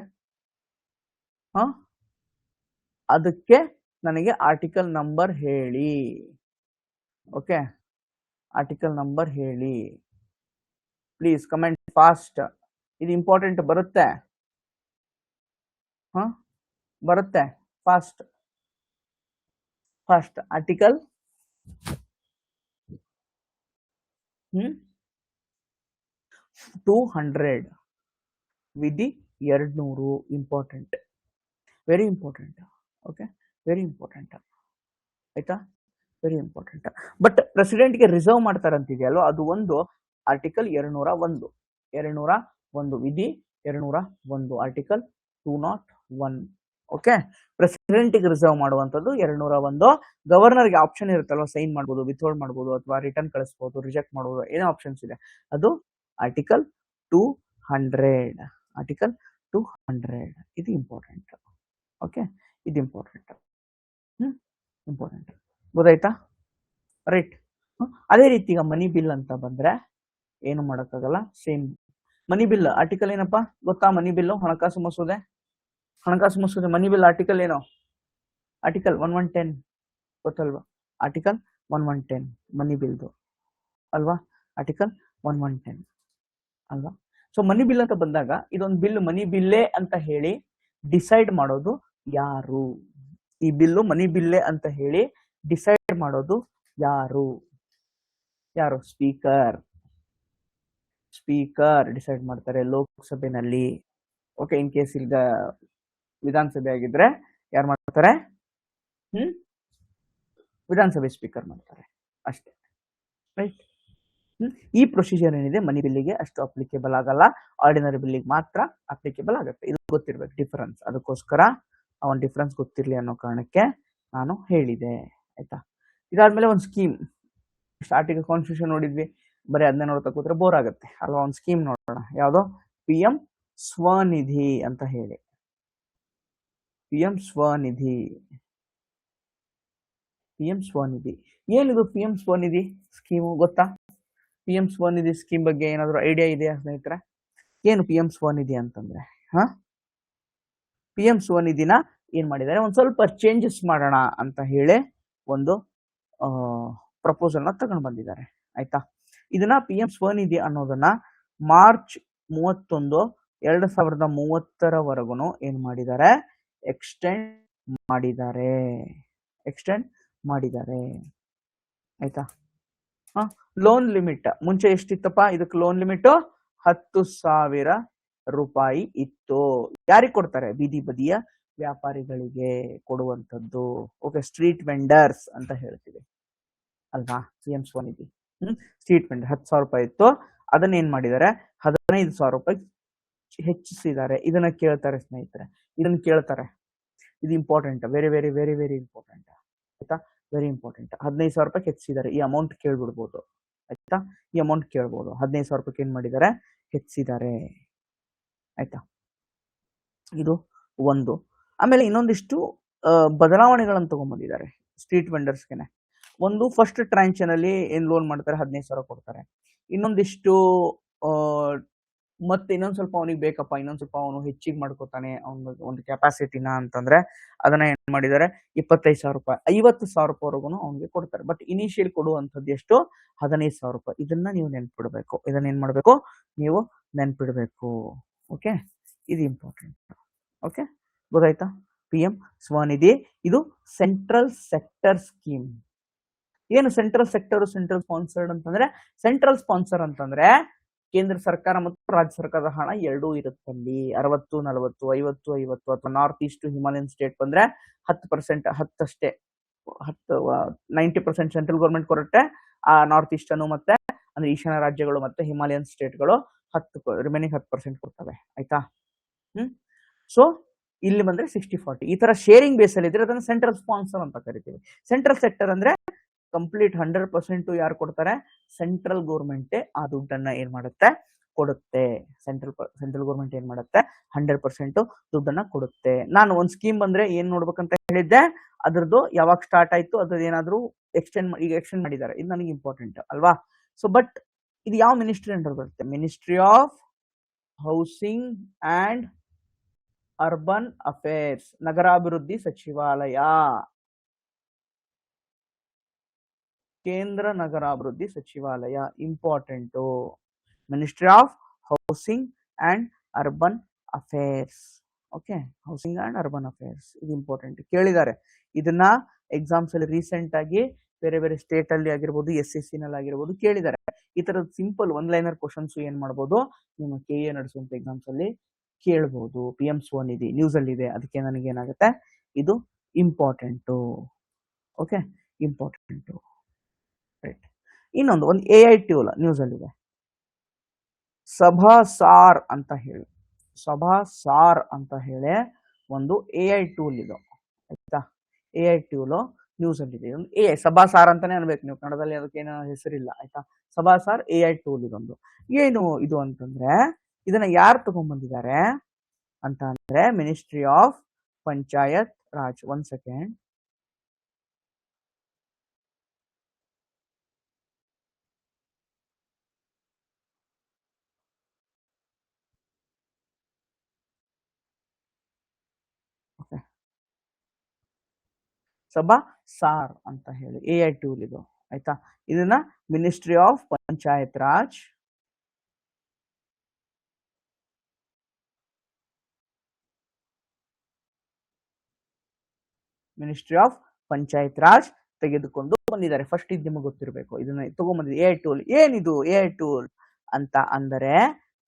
ಅದಕ್ಕೆ ನನಗೆ ಆರ್ಟಿಕಲ್ ನಂಬರ್ ಹೇಳಿ. ಓಕೆ, ಆರ್ಟಿಕಲ್ ನಂಬರ್ ಹೇಳಿ ಪ್ಲೀಸ್, ಕಮೆಂಟ್ ಫಾಸ್ಟ್, ಇದು ಇಂಪಾರ್ಟೆಂಟ್. ಬರುತ್ತೆ ಬರುತ್ತೆ, ಫಾಸ್ಟ್. ಆರ್ಟಿಕಲ್ 200 ವಿಧಿ 200, important, very important. Okay, very important, ಆಯ್ತಾ, ವೆರಿ ಇಂಪಾರ್ಟೆಂಟ್. ಬಟ್ ಪ್ರೆಸಿಡೆಂಟ್ಗೆ ರಿಸರ್ವ್ ಮಾಡ್ತಾರಂತಿದೆಯಲ್ವ, ಅದು ಒಂದು ಆರ್ಟಿಕಲ್ 201 ವಿಧಿ 201, ಆರ್ಟಿಕಲ್ 201. ಓಕೆ, ಪ್ರೆಸಿಡೆಂಟ್ಗೆ ರಿಸರ್ವ್ ಮಾಡುವಂತದ್ದು 201. ಗವರ್ನರ್ಗೆ ಆಪ್ಷನ್ ಇರುತ್ತಲ್ವ, ಸೈನ್ ಮಾಡ್ಬೋದು, ವಿಥೋಲ್ಡ್ ಮಾಡ್ಬೋದು, ಅಥವಾ ರಿಟರ್ನ್ ಕಳಿಸ್ಬೋದು, ರಿಜೆಕ್ಟ್ ಮಾಡ್ಬೋದು, ಏನೋ ಆಪ್ಷನ್ಸ್ ಇದೆ. ಅದು ಆರ್ಟಿಕಲ್ 200, ಆರ್ಟಿಕಲ್ 200. ಇದು ಇಂಪಾರ್ಟೆಂಟ್. ಓಕೆ, ಇದು ಇಂಪಾರ್ಟೆಂಟ್, ಇಂಪಾರ್ಟೆಂಟ್, ಗೊತ್ತಾಯ್ತಾ, ರೈಟ್. ಅದೇ ರೀತಿ ಈಗ ಮನಿ ಬಿಲ್ ಅಂತ ಬಂದ್ರೆ ಏನು ಮಾಡೋಕ್ಕಾಗಲ್ಲ, ಸೇಮ್ ಮನಿ ಬಿಲ್ ಆರ್ಟಿಕಲ್ ಏನಪ್ಪಾ ಗೊತ್ತಾ? ಮನಿ ಬಿಲ್ ಹಣಕಾಸು ಮಸೂದೆ ಮನಿ ಬಿಲ್ ಆರ್ಟಿಕಲ್ ಏನು? ಆರ್ಟಿಕಲ್ 1110 ಗೊತ್ತಲ್ವಾ? ಆರ್ಟಿಕಲ್ 1110 ಮನಿ ಬಿಲ್ದು ಅಲ್ವಾ? ಆರ್ಟಿಕಲ್ 1110 ಅಲ್ವಾ? ಸೊ ಮನಿ ಬಿಲ್ ಅಂತ ಬಂದಾಗ ಇದೊಂದು ಬಿಲ್ ಮನಿ ಬಿಲ್ಲೇ ಅಂತ ಹೇಳಿ ಡಿಸೈಡ್ ಮಾಡೋದು ಯಾರು? ಈ ಬಿಲ್ಲು ಮನಿ ಬಿಲ್ಲೇ ಅಂತ ಹೇಳಿ ಡಿಸೈಡ್ ಮಾಡೋದು ಯಾರು? ಸ್ಪೀಕರ್ ಡಿಸೈಡ್ ಮಾಡ್ತಾರೆ ಲೋಕಸಭೆನಲ್ಲಿ. ಓಕೆ, ಇನ್ ಕೇಸ್ ಈಗ ವಿಧಾನಸಭೆ ಆಗಿದ್ರೆ ಯಾರು ಮಾಡ್ತಾರೆ? ವಿಧಾನಸಭೆ ಸ್ಪೀಕರ್ ಮಾಡ್ತಾರೆ ಅಷ್ಟೇ, ರೈಟ್? ಈ ಪ್ರೊಸೀಜರ್ ಏನಿದೆ ಮನಿ ಬಿಲ್ಲಿಗೆ ಅಷ್ಟು ಅಪ್ಲಿಕೇಬಲ್ ಆಗಲ್ಲ, ಆರ್ಡಿನರಿ ಬಿಲ್ಲಿಗೆ ಮಾತ್ರ ಅಪ್ಲಿಕೇಬಲ್ ಆಗುತ್ತೆ. ಇದು ಗೊತ್ತಿರ್ಬೇಕು ಡಿಫರೆನ್ಸ್. ಅದಕ್ಕೋಸ್ಕರ ಆ ಒಂದು ಡಿಫರೆನ್ಸ್ ಗೊತ್ತಿರ್ಲಿ ಅನ್ನೋ ಕಾರಣಕ್ಕೆ ನಾನು ಹೇಳಿದೆ, ಆಯ್ತಾ? ಇದಾದ್ಮೇಲೆ ಒಂದು ಸ್ಕೀಮ್. ಸ್ಟಾರ್ಟಿಂಗ್ ಕಾನ್ಸ್ಟಿಟ್ಯೂಷನ್ ನೋಡಿದ್ವಿ, ಬರೀ ಅದನ್ನೇ ನೋಡ್ತಾ ಕೂತ್ರೆ ಬೋರ್ ಆಗುತ್ತೆ ಅಲ್ವಾ? ಒಂದು ಸ್ಕೀಮ್ ನೋಡೋಣ. ಯಾವ್ದು? PM ಸ್ವನಿಧಿ ಅಂತ ಹೇಳಿ. PM ಸ್ವನಿಧಿ ಏನಿದು PM ಸ್ವನಿಧಿ ಸ್ಕೀಮು ಗೊತ್ತಾ? PM ಸ್ವನಿಧಿ ಸ್ಕೀಮ್ ಬಗ್ಗೆ ಏನಾದ್ರು ಐಡಿಯಾ ಇದೆಯಾ ಸ್ನೇಹಿತರೆ? ಏನು PM ಸ್ವನಿಧಿ ಅಂತಂದ್ರೆ? PM ಸ್ವನಿಧಿನ ಏನ್ ಮಾಡಿದ್ದಾರೆ, ಒಂದ್ ಸ್ವಲ್ಪ ಚೇಂಜಸ್ ಮಾಡೋಣ ಅಂತ ಹೇಳಿ ಒಂದು ಪ್ರಪೋಸಲ್ ನ ತಗೊಂಡು ಬಂದಿದ್ದಾರೆ, ಆಯ್ತಾ? ಇದನ್ನ PM ಸ್ವನಿಧಿ ಅನ್ನೋದನ್ನ ಮಾರ್ಚ್ 31, 2030 ಏನ್ ಮಾಡಿದ್ದಾರೆ, ಎಕ್ಸ್ಟೆಂಡ್ ಮಾಡಿದ್ದಾರೆ, ಆಯ್ತಾ? ಲೋನ್ ಲಿಮಿಟ್ ಮುಂಚೆ ಎಷ್ಟಿತ್ತಪ್ಪ? ಇದಕ್ಕೆ ಲೋನ್ ಲಿಮಿಟ್ 10,000 ರೂಪಾಯಿ ಇತ್ತು. ಯಾರಿಗೆ ಕೊಡ್ತಾರೆ? ಬೀದಿ ಬದಿಯ ವ್ಯಾಪಾರಿಗಳಿಗೆ ಕೊಡುವಂತದ್ದು. ಓಕೆ, ಸ್ಟ್ರೀಟ್ ವೆಂಡರ್ಸ್ ಅಂತ ಹೇಳ್ತೀವಿ ಅಲ್ವಾ? PM ಸ್ವನಿಧಿ ಸ್ಟ್ರೀಟ್ ವೆಂಡರ್ 10,000 ರೂಪಾಯಿ ಇತ್ತು, ಅದನ್ನ ಏನ್ ಮಾಡಿದ್ದಾರೆ, 15,000 ರೂಪಾಯಿ ಹೆಚ್ಚಿಸಿದ್ದಾರೆ. ಇದನ್ನ ಕೇಳ್ತಾರೆ ಸ್ನೇಹಿತರೆ, ಇದು important, very very very very important, ಆಯ್ತಾ? Very important. 15,000 ರೂಪಾಯಿ ಹೆಚ್ಚಿಸಿದ್ದಾರೆ. ಈ ಅಮೌಂಟ್ ಕೇಳ್ಬಿಡ್ಬೋದು, ಆಯ್ತಾ? ಈ ಅಮೌಂಟ್ ಕೇಳ್ಬೋದು. 15,000 ರೂಪಾಯಿ ಏನ್ ಮಾಡಿದ್ದಾರೆ, ಹೆಚ್ಚಿಸಿದ್ದಾರೆ, ಆಯ್ತಾ? ಇದು ಒಂದು. ಆಮೇಲೆ ಇನ್ನೊಂದಿಷ್ಟು ಬದಲಾವಣೆಗಳನ್ನು ತಗೊಂಡ್ಬಂದಿದ್ದಾರೆ ಸ್ಟ್ರೀಟ್ ವೆಂಡರ್ಸ್ಗೆನೆ. ಒಂದು, ಫಸ್ಟ್ ಟ್ರಾನ್ಶನ್ ಅಲ್ಲಿ ಏನ್ ಲೋನ್ ಮಾಡ್ತಾರೆ 15,000 ಕೊಡ್ತಾರೆ. ಇನ್ನೊಂದಿಷ್ಟು ಮತ್ತೆ ಇನ್ನೊಂದ್ ಸ್ವಲ್ಪ ಅವನಿಗೆ ಬೇಕಪ್ಪ, ಇನ್ನೊಂದ್ ಸ್ವಲ್ಪ ಅವನು ಹೆಚ್ಚಿಗೆ ಮಾಡ್ಕೋತಾನೆ ಅವನ ಒಂದು ಕೆಪಾಸಿಟಿನ ಅಂತಂದ್ರೆ ಅದನ್ನ ಏನ್ ಮಾಡಿದ್ದಾರೆ, 25,000 ರೂಪಾಯಿ 50,000 ರೂಪಾಯಿವರೆಗೂ ಅವನಿಗೆ ಕೊಡ್ತಾರೆ. ಬಟ್ ಇನಿಷಿಯಲ್ ಕೊಡುವಂಥದ್ದು ಎಷ್ಟು? 15,000 ರೂಪಾಯಿ. ಇದನ್ನ ನೀವು ನೆನ್ಪಿಡ್ಬೇಕು. ನೀವು ನೆನ್ಪಿಡ್ಬೇಕು. ಓಕೆ, ಇದು ಇಂಪಾರ್ಟೆಂಟ್. ಓಕೆ, ಗೊತ್ತಾಯ್ತಾ? PM ಸ್ವನಿಧಿ ಇದು ಸೆಂಟ್ರಲ್ ಸೆಕ್ಟರ್ ಸ್ಕೀಮ್. ಏನು ಸೆಂಟ್ರಲ್ ಸೆಕ್ಟರ್, ಸೆಂಟ್ರಲ್ ಸ್ಪಾನ್ಸರ್ಡ್ ಅಂತಂದ್ರೆ? ಸೆಂಟ್ರಲ್ ಸ್ಪಾನ್ಸರ್ ಅಂತಂದ್ರೆ ಕೇಂದ್ರ ಸರ್ಕಾರ ಮತ್ತು ರಾಜ್ಯ ಸರ್ಕಾರದ ಹಣ ಎರಡೂ ಇರುತ್ತಲ್ಲಿ. 60-40, 50-50, ಅಥವಾ ನಾರ್ತ್ ಈಸ್ಟ್ ಹಿಮಾಲಯನ್ ಸ್ಟೇಟ್ ಬಂದ್ರೆ 10%, 10 ಅಷ್ಟೇ, 90% ಸೆಂಟ್ರಲ್ ಗೌರ್ಮೆಂಟ್ ಕೊಡುತ್ತೆ. ಆ ನಾರ್ತ್ ಈಸ್ಟ್ ಅನ್ನು ಮತ್ತೆ ಅಂದ್ರೆ ಈಶಾನ್ಯ ರಾಜ್ಯಗಳು ಮತ್ತೆ ಹಿಮಾಲಯನ್ ಸ್ಟೇಟ್ಗಳು 10 ರಿಮೈನಿಂಗ್ 10% ಕೊಡ್ತವೆ, ಆಯ್ತಾ? ಸೊ ಇಲ್ಲಿ ಬಂದ್ರೆ 60-40 ಈ ತರ ಶೇರಿಂಗ್ ಬೇಸ್ ಅಲ್ಲಿ ಇದ್ರೆ ಅದನ್ನ ಸೆಂಟ್ರಲ್ ಸ್ಪಾನ್ಸರ್ ಅಂತ ಕರಿತೀವಿ. ಸೆಂಟ್ರಲ್ ಸೆಕ್ಟರ್ ಅಂದ್ರೆ ಕಂಪ್ಲೀಟ್ 100% ಯಾರು ಕೊಡ್ತಾರೆ? ಸೆಂಟ್ರಲ್ ಗೌರ್ಮೆಂಟ್ ಆ ದುಡ್ಡನ್ನ ಏನ್ ಮಾಡುತ್ತೆ, ಕೊಡುತ್ತೆ. ಸೆಂಟ್ರಲ್ ಗೌರ್ಮೆಂಟ್ ಏನ್ ಮಾಡುತ್ತೆ, 100% ದುಡ್ಡನ್ನ ಕೊಡುತ್ತೆ. ನಾನು ಒಂದ್ ಸ್ಕೀಮ್ ಬಂದ್ರೆ ಏನ್ ನೋಡ್ಬೇಕಂತ ಹೇಳಿದ್ದೆ, ಅದ್ರದ್ದು ಯಾವಾಗ ಸ್ಟಾರ್ಟ್ ಆಯ್ತು, ಅದ್ರದ್ದು ಏನಾದ್ರು ಎಕ್ಸ್ಟೆಂಡ್ ಮಾಡಿದ್ದಾರೆ. ಇದು ನನಗೆ ಇಂಪಾರ್ಟೆಂಟ್ ಅಲ್ವಾ? ಸೊ ಬಟ್ ಇದು ಯಾವ ಮಿನಿಸ್ಟ್ರಿ ಅಂಡರ್ ಬರುತ್ತೆ? Ministry of housing and urban affairs, ನಗರಾಭಿವೃದ್ಧಿ ಸಚಿವಾಲಯ, ಕೇಂದ್ರ ನಗರಾಭಿವೃದ್ಧಿ ಸಚಿವಾಲಯ. Important. Ministry of housing and urban affairs. Okay, housing and urban affairs ಇದು ಇಂಪಾರ್ಟೆಂಟ್. ಕೇಳಿದ್ದಾರೆ ಇದನ್ನ ಎಕ್ಸಾಮ್ಸ್ ಅಲ್ಲಿ ರೀಸೆಂಟ್ ಆಗಿ ಬೇರೆ ಬೇರೆ ಸ್ಟೇಟ್ ಅಲ್ಲಿ ಆಗಿರ್ಬೋದು, SSC ನಲ್ಲಿ ಆಗಿರ್ಬೋದು ಕೇಳಿದ್ದಾರೆ. ಈ ತರದ ಸಿಂಪಲ್ ಒನ್ ಲೈನರ್ ಕ್ವಶನ್ಸ್ ಏನ್ ಮಾಡ್ಬೋದು, ನಿಮ್ಮ KA ನಡೆಸುವಂತ ಎಕ್ಸಾಮ್ಸ್ ಅಲ್ಲಿ ಕೇಳ್ಬೋದು. PM ಸ್ವನಿಧಿ ನ್ಯೂಸ್ ಅಲ್ಲಿ ಇದೆ, ಅದಕ್ಕೆ ನನಗೆ ಏನಾಗುತ್ತೆ, ಇದು ಇಂಪಾರ್ಟೆಂಟು. Okay, important, right. ಇನ್ನೊಂದು AI ಟೂಲ್ ನ್ಯೂಸ್ ಅಲ್ಲಿ ಇದೆ, ಸಭಾಸಾರ್ ಅಂತ ಹೇಳಿ ಒಂದು AI ಟೂಲ್ ಇದು, ಆಯ್ತಾ? AI ಟೂಲ್ ನ್ಯೂಸ್ ಅಲ್ಲಿ ಇದೆ. AI ಸಭಾಸಾರ್ ಅಂತಾನೆ ಅನ್ಬೇಕು ನೀವು, ಕನ್ನಡದಲ್ಲಿ ಅದಕ್ಕೇನು ಹೆಸರಿಲ್ಲ, ಆಯ್ತಾ? ಸಭಾಸಾರ್ AI ಟೂಲ್ ಇದೊಂದು. ಏನು ಇದು ಅಂತಂದ್ರೆ, ಇದನ್ನ ಯಾರು ತಗೊಂಡ್ಬಂದಿದ್ದಾರೆ ಅಂತ ಅಂದ್ರೆ ministry of panchayat Raj. 1 second. ಸಭಾ ಸಾರ್ ಅಂತ ಹೇಳಿ AI ಟೂಲ್ ಇದು ಆಯ್ತಾ. ಇದನ್ನ ಮಿನಿಸ್ಟ್ರಿ ಆಫ್ ಪಂಚಾಯತ್ ರಾಜ್ ತೆಗೆದುಕೊಂಡು ಬಂದಿದ್ದಾರೆ. ಫಸ್ಟ್ ಇದು ನಿಮಗೆ ಗೊತ್ತಿರಬೇಕು. ಇದನ್ನ ತಗೊಂಡ್ಬಂದಿದೆ AI ಟೂಲ್. ಏನಿದು AI ಟೂಲ್ ಅಂತ ಅಂದರೆ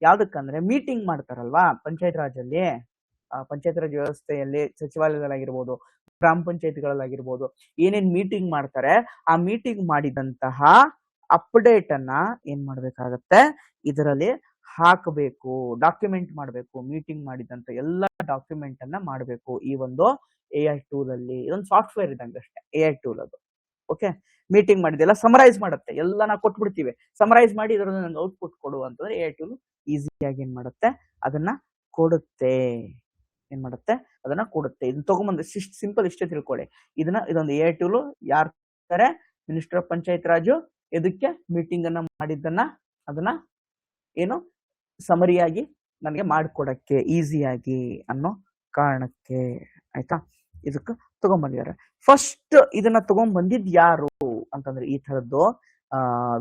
ಯಾವ್ದಕ್ಕಂದ್ರೆ ಮೀಟಿಂಗ್ ಮಾಡ್ತಾರಲ್ವಾ ಪಂಚಾಯತ್ ರಾಜ್ ಅಲ್ಲಿ, ಪಂಚಾಯತ್ ರಾಜ್ ವ್ಯವಸ್ಥೆಯಲ್ಲಿ ಸಚಿವಾಲಯಗಳಾಗಿರ್ಬೋದು, ಗ್ರಾಮ ಪಂಚಾಯತ್ಗಳಾಗಿರ್ಬೋದು, ಏನೇನ್ ಮೀಟಿಂಗ್ ಮಾಡ್ತಾರೆ ಆ ಮೀಟಿಂಗ್ ಮಾಡಿದಂತಹ ಅಪ್ಡೇಟ್ ಅನ್ನ ಏನ್ ಮಾಡ್ಬೇಕಾಗತ್ತೆ, ಇದರಲ್ಲಿ ಹಾಕಬೇಕು, ಡಾಕ್ಯುಮೆಂಟ್ ಮಾಡಬೇಕು. ಮೀಟಿಂಗ್ ಮಾಡಿದಂತ ಎಲ್ಲ ಡಾಕ್ಯುಮೆಂಟ್ ಅನ್ನ ಮಾಡಬೇಕು ಈ ಒಂದು AI ಟೂಲ್ ಅಲ್ಲಿ. ಇದೊಂದು ಸಾಫ್ಟ್ವೇರ್ ಇದ್ದಂಗೆ ಅಷ್ಟೇ AI ಟೂಲ್ ಅದು. ಓಕೆ, ಮೀಟಿಂಗ್ ಮಾಡಿದೆಲ್ಲ ಸಮರೈಸ್ ಮಾಡುತ್ತೆ, ಎಲ್ಲ ನಾವು ಕೊಟ್ಬಿಡ್ತೀವಿ, ಸಮರೈಸ್ ಮಾಡಿ ಇದರಲ್ಲಿ ನಂಗೆ ಔಟ್ಪುಟ್ ಕೊಡು ಅಂತಂದ್ರೆ AI ಟೂಲ್ ಈಸಿಯಾಗಿ ಏನ್ ಮಾಡುತ್ತೆ, ಅದನ್ನ ಕೊಡುತ್ತೆ. ಏನ್ ಮಾಡುತ್ತೆ, ಅದನ್ನ ಕೊಡುತ್ತೆ. ಇದನ್ನ ತಗೊಂಬಂದು ಸಿಂಪಲ್ ಇಷ್ಟೇ ತಿಳ್ಕೊಳ್ಳಿ. ಇದೊಂದು AI ಟೂಲ್ ಯಾರು ಮಿನಿಸ್ಟರ್ ಆಫ್ ಪಂಚಾಯತ್ ರಾಜು ಇದಕ್ಕೆ ಮೀಟಿಂಗ್ ಅನ್ನ ಮಾಡಿದ್ದನ್ನ ಅದನ್ನ ಏನು ಸಮರಿಯಾಗಿ ನನಗೆ ಮಾಡಿಕೊಡಕ್ಕೆ ಈಸಿಯಾಗಿ ಅನ್ನೋ ಕಾರಣಕ್ಕೆ ಆಯ್ತಾ ಇದಕ್ಕೆ ತಗೊಂಡ್ಬಂದಿದ್ದಾರೆ. ಫಸ್ಟ್ ಇದನ್ನ ತಗೊಂಡ್ಬಂದಿದ್ ಯಾರು ಅಂತಂದ್ರೆ ಈ ತರದ್ದು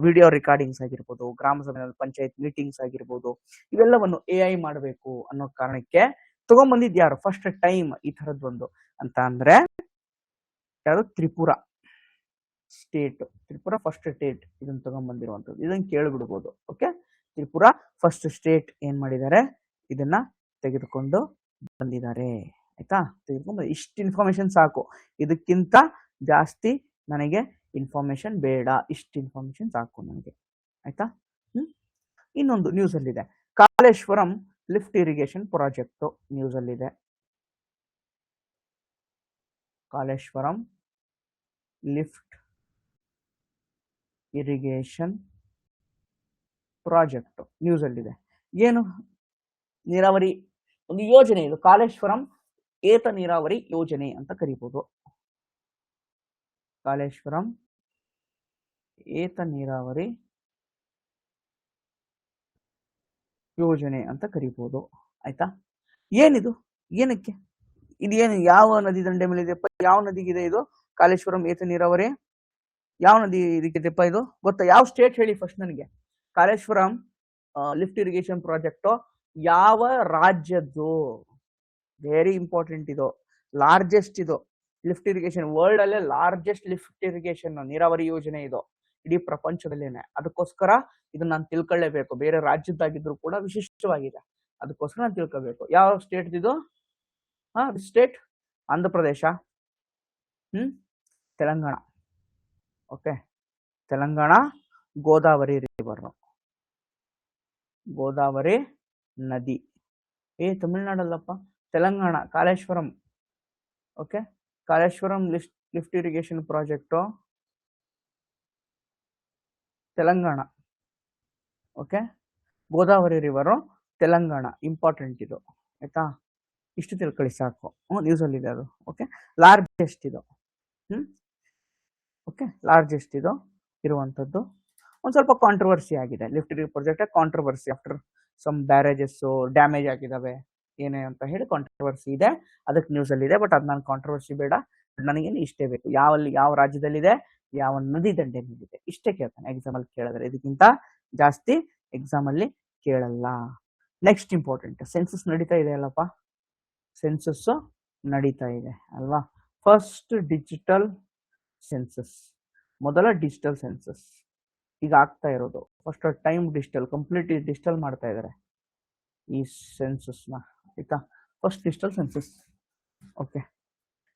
ವಿಡಿಯೋ ರೆಕಾರ್ಡಿಂಗ್ಸ್ ಆಗಿರ್ಬೋದು, ಗ್ರಾಮ ಸಭೆ ಪಂಚಾಯತ್ ಮೀಟಿಂಗ್ಸ್ ಆಗಿರ್ಬೋದು, ಇವೆಲ್ಲವನ್ನು AI ಮಾಡಬೇಕು ಅನ್ನೋ ಕಾರಣಕ್ಕೆ ತಗೊಂಡ್ಬಂದಿದ್ ಯಾರು ಫಸ್ಟ್ ಟೈಮ್ ಈ ತರದ್ದೊಂದು ಅಂತ ಅಂದ್ರೆ ಯಾರು, ತ್ರಿಪುರ ಫಸ್ಟ್ ಸ್ಟೇಟ್ ಇದನ್ನ ತಗೊಂಡ್ಬಂದಿರುವಂತದ್ದು. ಇದನ್ನ ಕೇಳ್ಬಿಡ್ಬೋದು. ಓಕೆ, ತ್ರಿಪುರ ಫಸ್ಟ್ ಸ್ಟೇಟ್ ಏನ್ ಮಾಡಿದ್ದಾರೆ, ಇದನ್ನ ತೆಗೆದುಕೊಂಡು ಬಂದಿದ್ದಾರೆ ಆಯ್ತಾ. ತೆಗೆದುಕೊಂಡು ಇಷ್ಟು ಇನ್ಫಾರ್ಮೇಶನ್ ಸಾಕು, ಇದಕ್ಕಿಂತ ಜಾಸ್ತಿ ನನಗೆ ಇನ್ಫಾರ್ಮೇಶನ್ ಬೇಡ, ಇಷ್ಟು ಇನ್ಫಾರ್ಮೇಶನ್ ಸಾಕು ನನಗೆ ಆಯ್ತಾ. ಇನ್ನೊಂದು ನ್ಯೂಸ್ ಅಲ್ಲಿದೆ, ಕಾಲೇಶ್ವರಂ ಲಿಫ್ಟ್ ಇರಿಗೇಷನ್ ಪ್ರಾಜೆಕ್ಟ್ ನ್ಯೂಸ್ ಅಲ್ಲಿದೆ. ಕಾಲೇಶ್ವರಂ ಲಿಫ್ಟ್ ಇರಿಗೇಷನ್ ಪ್ರಾಜೆಕ್ಟ್ ನ್ಯೂಸ್ ಅಲ್ಲಿದೆ. ಏನು ನೀರಾವರಿ ಒಂದು ಯೋಜನೆ ಇದು, ಕಾಲೇಶ್ವರಂ ಏತ ನೀರಾವರಿ ಯೋಜನೆ ಅಂತ ಕರೀಬಹುದು. ಕಾಲೇಶ್ವರಂ ಏತ ನೀರಾವರಿ ಯೋಜನೆ ಅಂತ ಕರೀಬಹುದು ಆಯ್ತಾ. ಏನಿದು, ಏನಕ್ಕೆ ಇದೇನು, ಯಾವ ನದಿ ದಂಡೆ ಮೇಲೆ ಇದೆಪ್ಪ, ಯಾವ ನದಿಗಿದೆ ಇದು ಕಾಲೇಶ್ವರಂ ಏತ ನೀರಾವರಿ, ಯಾವ ನದಿ ಇದಕ್ಕಿದೆಪ್ಪ ಇದು ಗೊತ್ತಾ, ಯಾವ ಸ್ಟೇಟ್ ಹೇಳಿ ಫಸ್ಟ್ ನನಗೆ. ಕಾಲೇಶ್ವರಂ ಲಿಫ್ಟ್ ಇರಿಗೇಷನ್ ಪ್ರಾಜೆಕ್ಟ್ ಯಾವ ರಾಜ್ಯದ್ದು, ವೆರಿ ಇಂಪಾರ್ಟೆಂಟ್ ಇದು, ಲಾರ್ಜೆಸ್ಟ್ ಇದು ಲಿಫ್ಟ್ ಇರಿಗೇಷನ್, ವರ್ಲ್ಡ್ ಅಲ್ಲೇ ಲಾರ್ಜೆಸ್ಟ್ ಲಿಫ್ಟ್ ಇರಿಗೇಷನ್ ನೀರಾವರಿ ಯೋಜನೆ ಇದು ಇಡೀ ಪ್ರಪಂಚದಲ್ಲೇನೆ. ಅದಕ್ಕೋಸ್ಕರ ಇದನ್ನ ನಾನು ತಿಳ್ಕೊಳ್ಳೇಬೇಕು, ಬೇರೆ ರಾಜ್ಯದ್ದಾಗಿದ್ರು ಕೂಡ ವಿಶಿಷ್ಟವಾಗಿದೆ, ಅದಕ್ಕೋಸ್ಕರ ನಾನು ತಿಳ್ಕೋಬೇಕು. ಯಾವ ಸ್ಟೇಟ್ ಇದು, state Andhra Pradesh, Telangana. Okay, Telangana Godavari river, Godavari ನದಿ. ತಮಿಳ್ನಾಡಲ್ಲಪ್ಪ, Telangana Kaleshwaram. Okay, Kaleshwaram lift irrigation project Telangana. Okay, Godavari river Telangana, important ಇದು ಆಯ್ತಾ. ಇಷ್ಟು ತಿಳ್ಕೊಳ್ಳಿ ಸಾಕು, ನ್ಯೂಸ್ ಅಲ್ಲಿ ಇದೆ ಅದು. ಓಕೆ, ಲಾರ್ಜೆಸ್ಟ್ ಇದು. ಓಕೆ, ಲಾರ್ಜೆಸ್ಟ್ ಇದು ಇರುವಂತದ್ದು. ಒಂದ್ ಸ್ವಲ್ಪ ಕಾಂಟ್ರವರ್ಸಿ ಆಗಿದೆ lift irrigation project, controversy after some barrages damage ಆಗಿದಾವೆ ಏನೇ ಅಂತ ಹೇಳಿ ಕಾಂಟ್ರವರ್ಸಿ ಇದೆ, ಅದಕ್ಕೆ ನ್ಯೂಸ್ ಅಲ್ಲಿ ಇದೆ. ಬಟ್ ಅದು ನಾನು ಕಾಂಟ್ರವರ್ಸಿ ಬೇಡ, ನನಗೇನು ಇಷ್ಟೇ ಬೇಕು, ಯಾವ ರಾಜ್ಯದಲ್ಲಿದೆ, ಯಾವ ನದಿ ದಂಡೆಯಲ್ಲಿದೆ, ಇಷ್ಟೇ ಕೇಳ್ತಾನೆ ಎಕ್ಸಾಮ್ ಅಲ್ಲಿ ಕೇಳಿದ್ರೆ, ಇದಕ್ಕಿಂತ ಜಾಸ್ತಿ ಎಕ್ಸಾಮ್ ಅಲ್ಲಿ ಕೇಳಲ್ಲ. ನೆಕ್ಸ್ಟ್ ಇಂಪಾರ್ಟೆಂಟ್, ಸೆನ್ಸಸ್ ನಡೀತಾ ಇದೆ ಅಲ್ಲಪ್ಪ, ಸೆನ್ಸಸ್ ನಡೀತಾ ಇದೆ ಅಲ್ವಾ. ಫಸ್ಟ್ ಡಿಜಿಟಲ್ ಸೆನ್ಸಸ್, ಮೊದಲ ಡಿಜಿಟಲ್ ಸೆನ್ಸಸ್ ಈಗ ಆಗ್ತಾ ಇರೋದು. First time digital, complete digital ಮಾಡ್ತಾ ಇದ್ದಾರೆ ಈ ಸೆನ್ಸಸ್ ನ ಆಯ್ತಾ. First digital census. Okay,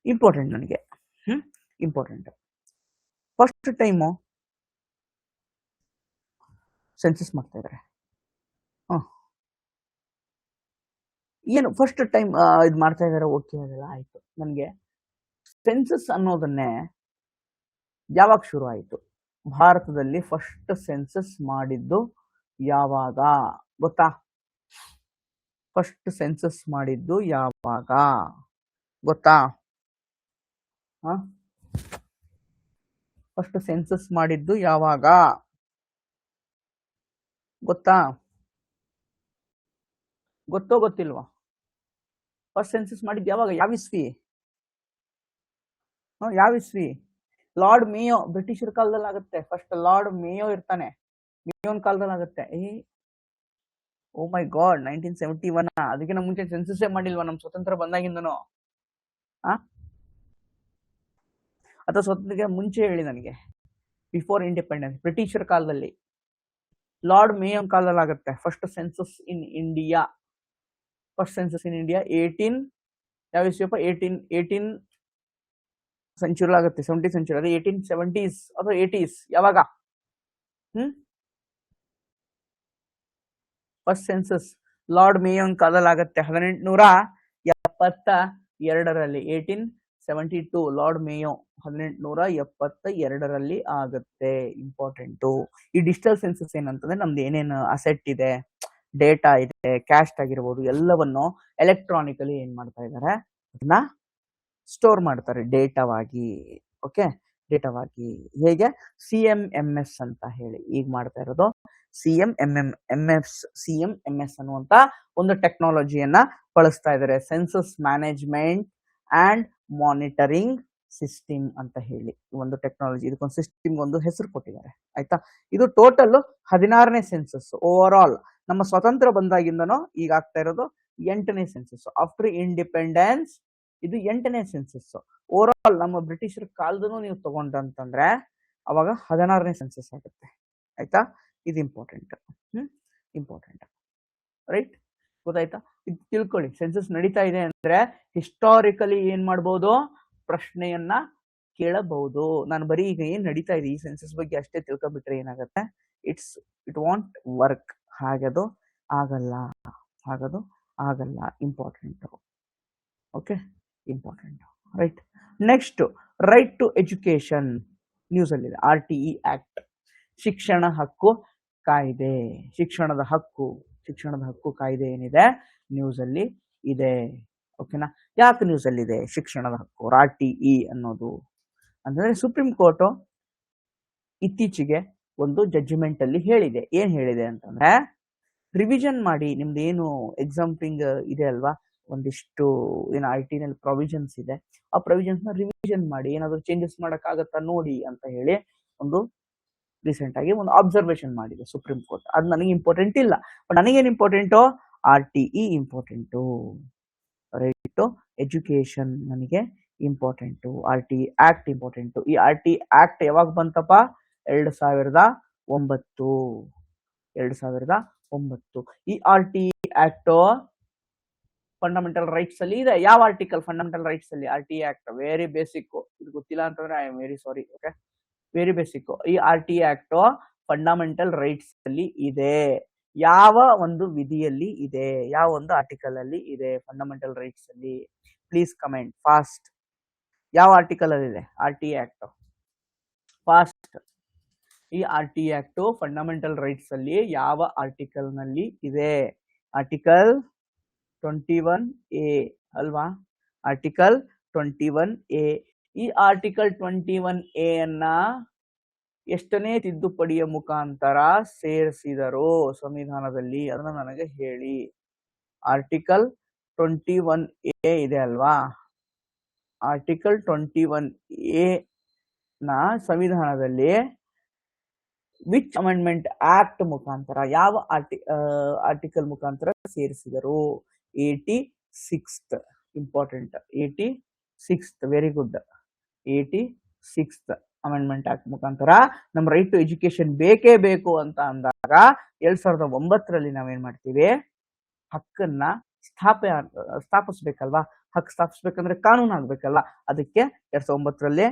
important ನನಗೆ, ಇಂಪಾರ್ಟೆಂಟ್. ಫಸ್ಟ್ ಟೈಮು ಸೆನ್ಸಸ್ ಮಾಡ್ತಾ ಇದ್ದಾರೆ. ಏನು ಫಸ್ಟ್ ಟೈಮ್ ಇದು ಮಾಡ್ತಾ ಇದ್ದಾರೆ, ಓಕೆ ಅದೆಲ್ಲ ಆಯ್ತು. ನನಗೆ ಸೆನ್ಸಸ್ ಅನ್ನೋದನ್ನೇ ಯಾವಾಗ ಶುರು ಆಯಿತು, ಭಾರತದಲ್ಲಿ ಫಸ್ಟ್ ಸೆನ್ಸಸ್ ಮಾಡಿದ್ದು ಯಾವಾಗ ಗೊತ್ತಾ, ಫಸ್ಟ್ ಸೆನ್ಸಸ್ ಮಾಡಿದ್ದು ಯಾವಾಗ ಗೊತ್ತಾ, ಫಸ್ಟ್ ಸೆನ್ಸಸ್ ಮಾಡಿದ್ದು ಯಾವಾಗ ಗೊತ್ತಾ, ಗೊತ್ತೋ ಗೊತ್ತಿಲ್ವಾ, ಫಸ್ಟ್ ಸೆನ್ಸಸ್ ಮಾಡಿದ್ದು ಯಾವಾಗ, ಯಾವ ಇಸ್ವಿ, ಯಾವ ಇಸ್ವಿ? ಲಾರ್ಡ್ ಮೇಯೋ, ಬ್ರಿಟಿಷರ್ ಕಾಲದಲ್ಲಿ ಆಗುತ್ತೆ. ಫಸ್ಟ್ ಲಾರ್ಡ್ ಮೇಯೋ ಇರ್ತಾನೆ, ಮೇಯೋನ್ ಕಾಲದಲ್ಲಿ ಆಗುತ್ತೆ. ಓ ಮೈ ಗಾಡ್, 1971. ಅದಕ್ಕಿಂತ ಮುಂಚೆ ಸೆನ್ಸಸ್ಸೇ ಮಾಡಿಲ್ವಾ ನಮ್ ಸ್ವತಂತ್ರ ಬಂದಾಗಿಂದನು? ಅಥವಾ ಸ್ವತಂತ್ರಕ್ಕೆ ಮುಂಚೆ ಹೇಳಿ ನನಗೆ. ಬಿಫೋರ್ ಇಂಡಿಪೆಂಡೆನ್ಸ್, ಬ್ರಿಟಿಷರ್ ಕಾಲದಲ್ಲಿ ಲಾರ್ಡ್ ಮೇಯೋನ್ ಕಾಲದಲ್ಲಿ ಆಗುತ್ತೆ first census in India. First census in India 18 ಯಾವ ಇಸ್ವಿಯಪ್ಪ? 18 ಸೆಂಚುರಿ ಆಗುತ್ತೆ, 70 ಸೆಂಚುರಿ. ಅದೇ 1870s ಅಥವಾ 80s ಯಾವಾಗ? ಫಸ್ಟ್ ಸೆನ್ಸಸ್ ಲಾರ್ಡ್ ಮೇಯೋನ್ ಕಾಲದಲ್ಲಿ ಆಗುತ್ತೆ 1872ರಲ್ಲಿ. 1872 ಲಾರ್ಡ್ ಮೇಯೋ 1872ರಲ್ಲಿ ಆಗುತ್ತೆ. ಇಂಪಾರ್ಟೆಂಟು. ಈ ಡಿಜಿಟಲ್ ಸೆನ್ಸಸ್ ಏನಂತಂದ್ರೆ ನಮ್ದು ಏನೇನು ಅಸೆಟ್ ಇದೆ, ಡೇಟಾ ಇದೆ, ಕ್ಯಾಸ್ಟ್ ಆಗಿರ್ಬೋದು, ಎಲ್ಲವನ್ನು ಎಲೆಕ್ಟ್ರಾನಿಕಲಿ ಏನ್ ಮಾಡ್ತಾ ಇದ್ದಾರೆ, ಅದನ್ನ ಸ್ಟೋರ್ ಮಾಡ್ತಾರೆ ಡೇಟಾವಾಗಿ. ಓಕೆ, ಡೇಟಾವಾಗಿ. ಹೇಗೆ? CMMS ಅಂತ ಹೇಳಿ ಈಗ ಮಾಡ್ತಾ ಇರೋದು. CMMS ಅನ್ನುವಂತ ಒಂದು ಟೆಕ್ನಾಲಜಿಯನ್ನ ಬಳಸ್ತಾ ಇದ್ದಾರೆ. Census management and monitoring system ಅಂತ ಹೇಳಿ ಒಂದು ಟೆಕ್ನಾಲಜಿ. ಇದಕ್ಕೊಂದು ಸಿಸ್ಟಮ್ ಒಂದು ಹೆಸರು ಕೊಟ್ಟಿದ್ದಾರೆ. ಆಯ್ತಾ? ಇದು ಟೋಟಲ್ 16ನೇ ಸೆನ್ಸಸ್. ಓವರ್ ಆಲ್ ನಮ್ಮ ಸ್ವತಂತ್ರ ಬಂದಾಗಿಂದನೂ ಈಗ ಆಗ್ತಾ ಇರೋದು 8ನೇ ಸೆನ್ಸಸ್. ಆಫ್ಟರ್ ಇಂಡಿಪೆಂಡೆನ್ಸ್ ಇದು 8ನೇ ಸೆನ್ಸಸ್. ಓವರ್ ಆಲ್ ನಮ್ಮ ಬ್ರಿಟಿಷರ್ ಕಾಲದನು ನೀವು ತಗೊಂಡಂತಂದ್ರೆ ಅವಾಗ 16ನೇ ಸೆನ್ಸಸ್ ಆಗುತ್ತೆ. ಆಯ್ತಾ? ಇದು ಇಂಪಾರ್ಟೆಂಟ್. Important, right? ಗೊತ್ತಾಯ್ತಾ? ಇದು ತಿಳ್ಕೊಳ್ಳಿ. ಸೆನ್ಸಸ್ ನಡೀತಾ ಇದೆ ಅಂದ್ರೆ ಹಿಸ್ಟಾರಿಕಲಿ ಏನ್ ಮಾಡ್ಬೋದು, ಪ್ರಶ್ನೆಯನ್ನ ಕೇಳಬಹುದು. ನಾನು ಬರೀ ಈಗ ಏನ್ ನಡೀತಾ ಇದೆ ಈ ಸೆನ್ಸಸ್ ಬಗ್ಗೆ ಅಷ್ಟೇ ತಿಳ್ಕೊಂಡ್ಬಿಟ್ರೆ ಏನಾಗುತ್ತೆ, ಇಟ್ ವಾಂಟ್ ವರ್ಕ್. ಹಾಗದು ಆಗಲ್ಲ, important. Okay, important, right? Next, right to education news ಅಲ್ಲಿ ಇದೆ. RTE ಆಕ್ಟ್, ಶಿಕ್ಷಣ ಹಕ್ಕು ಕಾಯ್ದೆ. ಶಿಕ್ಷಣದ ಹಕ್ಕು ಕಾಯ್ದೆ ಏನಿದೆ ನ್ಯೂಸ್ ಅಲ್ಲಿ ಇದೆ. ಓಕೆನಾ? ಯಾಕೆ ನ್ಯೂಸ್ ಅಲ್ಲಿ ಇದೆ ಶಿಕ್ಷಣದ ಹಕ್ಕು, RTE ಅನ್ನೋದು ಅಂತಂದ್ರೆ ಸುಪ್ರೀಂ ಕೋರ್ಟ್ ಇತ್ತೀಚೆಗೆ ಒಂದು ಜಡ್ಜ್ಮೆಂಟ್ ಅಲ್ಲಿ ಹೇಳಿದೆ. ಏನ್ ಹೇಳಿದೆ ಅಂತಂದ್ರೆ, ರಿವಿಷನ್ ಮಾಡಿ, ನಿಮ್ದು ಏನು ಎಕ್ಸಾಂಪಿಂಗ್ ಇದೆ ಅಲ್ವಾ, ಒಂದಿಷ್ಟು ಏನು RT ನಲ್ಲಿ ಪ್ರಾವಿಷನ್ಸ್ ಇದೆ, ಆ ಪ್ರಾವಿಷನ್ಸ್ ನ ರಿವಿಷನ್ ಮಾಡಿ, ಏನಾದ್ರು ಚೇಂಜಸ್ ಮಾಡಕ್ ಆಗತ್ತಾ ನೋಡಿ ಅಂತ ಹೇಳಿ ಒಂದು ರೀಸೆಂಟ್ ಆಗಿ ಒಂದು ಅಬ್ಸರ್ವೇಷನ್ ಮಾಡಿದೆ ಸುಪ್ರೀಂ ಕೋರ್ಟ್. ಅದು ನನಗೆ ಇಂಪಾರ್ಟೆಂಟ್ ಇಲ್ಲ, ಬಟ್ ನನಗೇನು important, RTE important. Right to education ನನಗೆ ಇಂಪಾರ್ಟೆಂಟು. RTE act important. ಈ RTE ಆಕ್ಟ್ ಯಾವಾಗ ಬಂತಪ್ಪ? 2009. ಈ RTE ಆಕ್ಟ್ ಫಂಡಮೆಂಟಲ್ ರೈಟ್ಸ್ ಅಲ್ಲಿ ಇದೆ. ಯಾವ ಆರ್ಟಿಕಲ್ ಫಂಡಮೆಂಟಲ್ ರೈಟ್ಸ್ ಅಲ್ಲಿ? RTE act. Very basic. ಇದು ಗೊತ್ತಿಲ್ಲ ಅಂತಂದ್ರೆ I am very sorry. Okay, very basic. ಈ RTE ಆಕ್ಟ್ ಫಂಡಮೆಂಟಲ್ ರೈಟ್ಸ್ ಅಲ್ಲಿ ಇದೆ. ಯಾವ ಒಂದು ವಿಧಿಯಲ್ಲಿ ಇದೆ, ಯಾವ ಒಂದು ಆರ್ಟಿಕಲ್ ಅಲ್ಲಿ ಇದೆ ಫಂಡಮೆಂಟಲ್ ರೈಟ್ಸ್ ಅಲ್ಲಿ? Please comment fast. ಯಾವ ಆರ್ಟಿಕಲ್ ಅಲ್ಲಿ ಇದೆ RTE ಆಕ್ಟ್? ಫಾಸ್ಟ್. ಈ RTE ಆಕ್ಟ್ ಫಂಡಮೆಂಟಲ್ ರೈಟ್ಸ್ ಅಲ್ಲಿ ಯಾವ ಆರ್ಟಿಕಲ್ ನಲ್ಲಿ ಇದೆ? ಆರ್ಟಿಕಲ್ 21A ಅಲ್ವಾ? Article 21A. ಈ ಆರ್ಟಿಕಲ್ 21A ಅನ್ನ ಎಷ್ಟನೇ ತಿದ್ದುಪಡಿಯ ಮುಖಾಂತರ ಸೇರಿಸಿದರು ಸಂವಿಧಾನದಲ್ಲಿ? ಅದನ್ನ ನನಗೆ ಹೇಳಿ. ಆರ್ಟಿಕಲ್ 21A ಇದೆ ಅಲ್ವಾ? ಆರ್ಟಿಕಲ್ 21A ನ ಸಂವಿಧಾನದಲ್ಲಿ ವಿಚ್ ಅಮೆಂಡ್ಮೆಂಟ್ ಆಕ್ಟ್ ಮುಖಾಂತರ, ಯಾವ ಆರ್ಟಿಕಲ್ ಮುಖಾಂತರ ಸೇರಿಸಿದರು? 86th. Important. 86th. Very good. 86th amendment act ಮುಖಾಂತರ ನಮ್ಮ ರೈಟ್ ಟು ಎಜುಕೇಶನ್ ಬೇಕೇ ಬೇಕು ಅಂತ ಅಂದಾಗ 2009ರಲ್ಲಿ ನಾವೇನ್ ಮಾಡ್ತೀವಿ, ಹಕ್ಕನ್ನ ಸ್ಥಾಪಿಸ್ಬೇಕಲ್ವಾ? ಹಕ್ಕು ಸ್ಥಾಪಿಸ್ಬೇಕಂದ್ರೆ ಕಾನೂನು ಆಗ್ಬೇಕಲ್ವಾ? ಅದಕ್ಕೆ 2009ರಲ್ಲಿ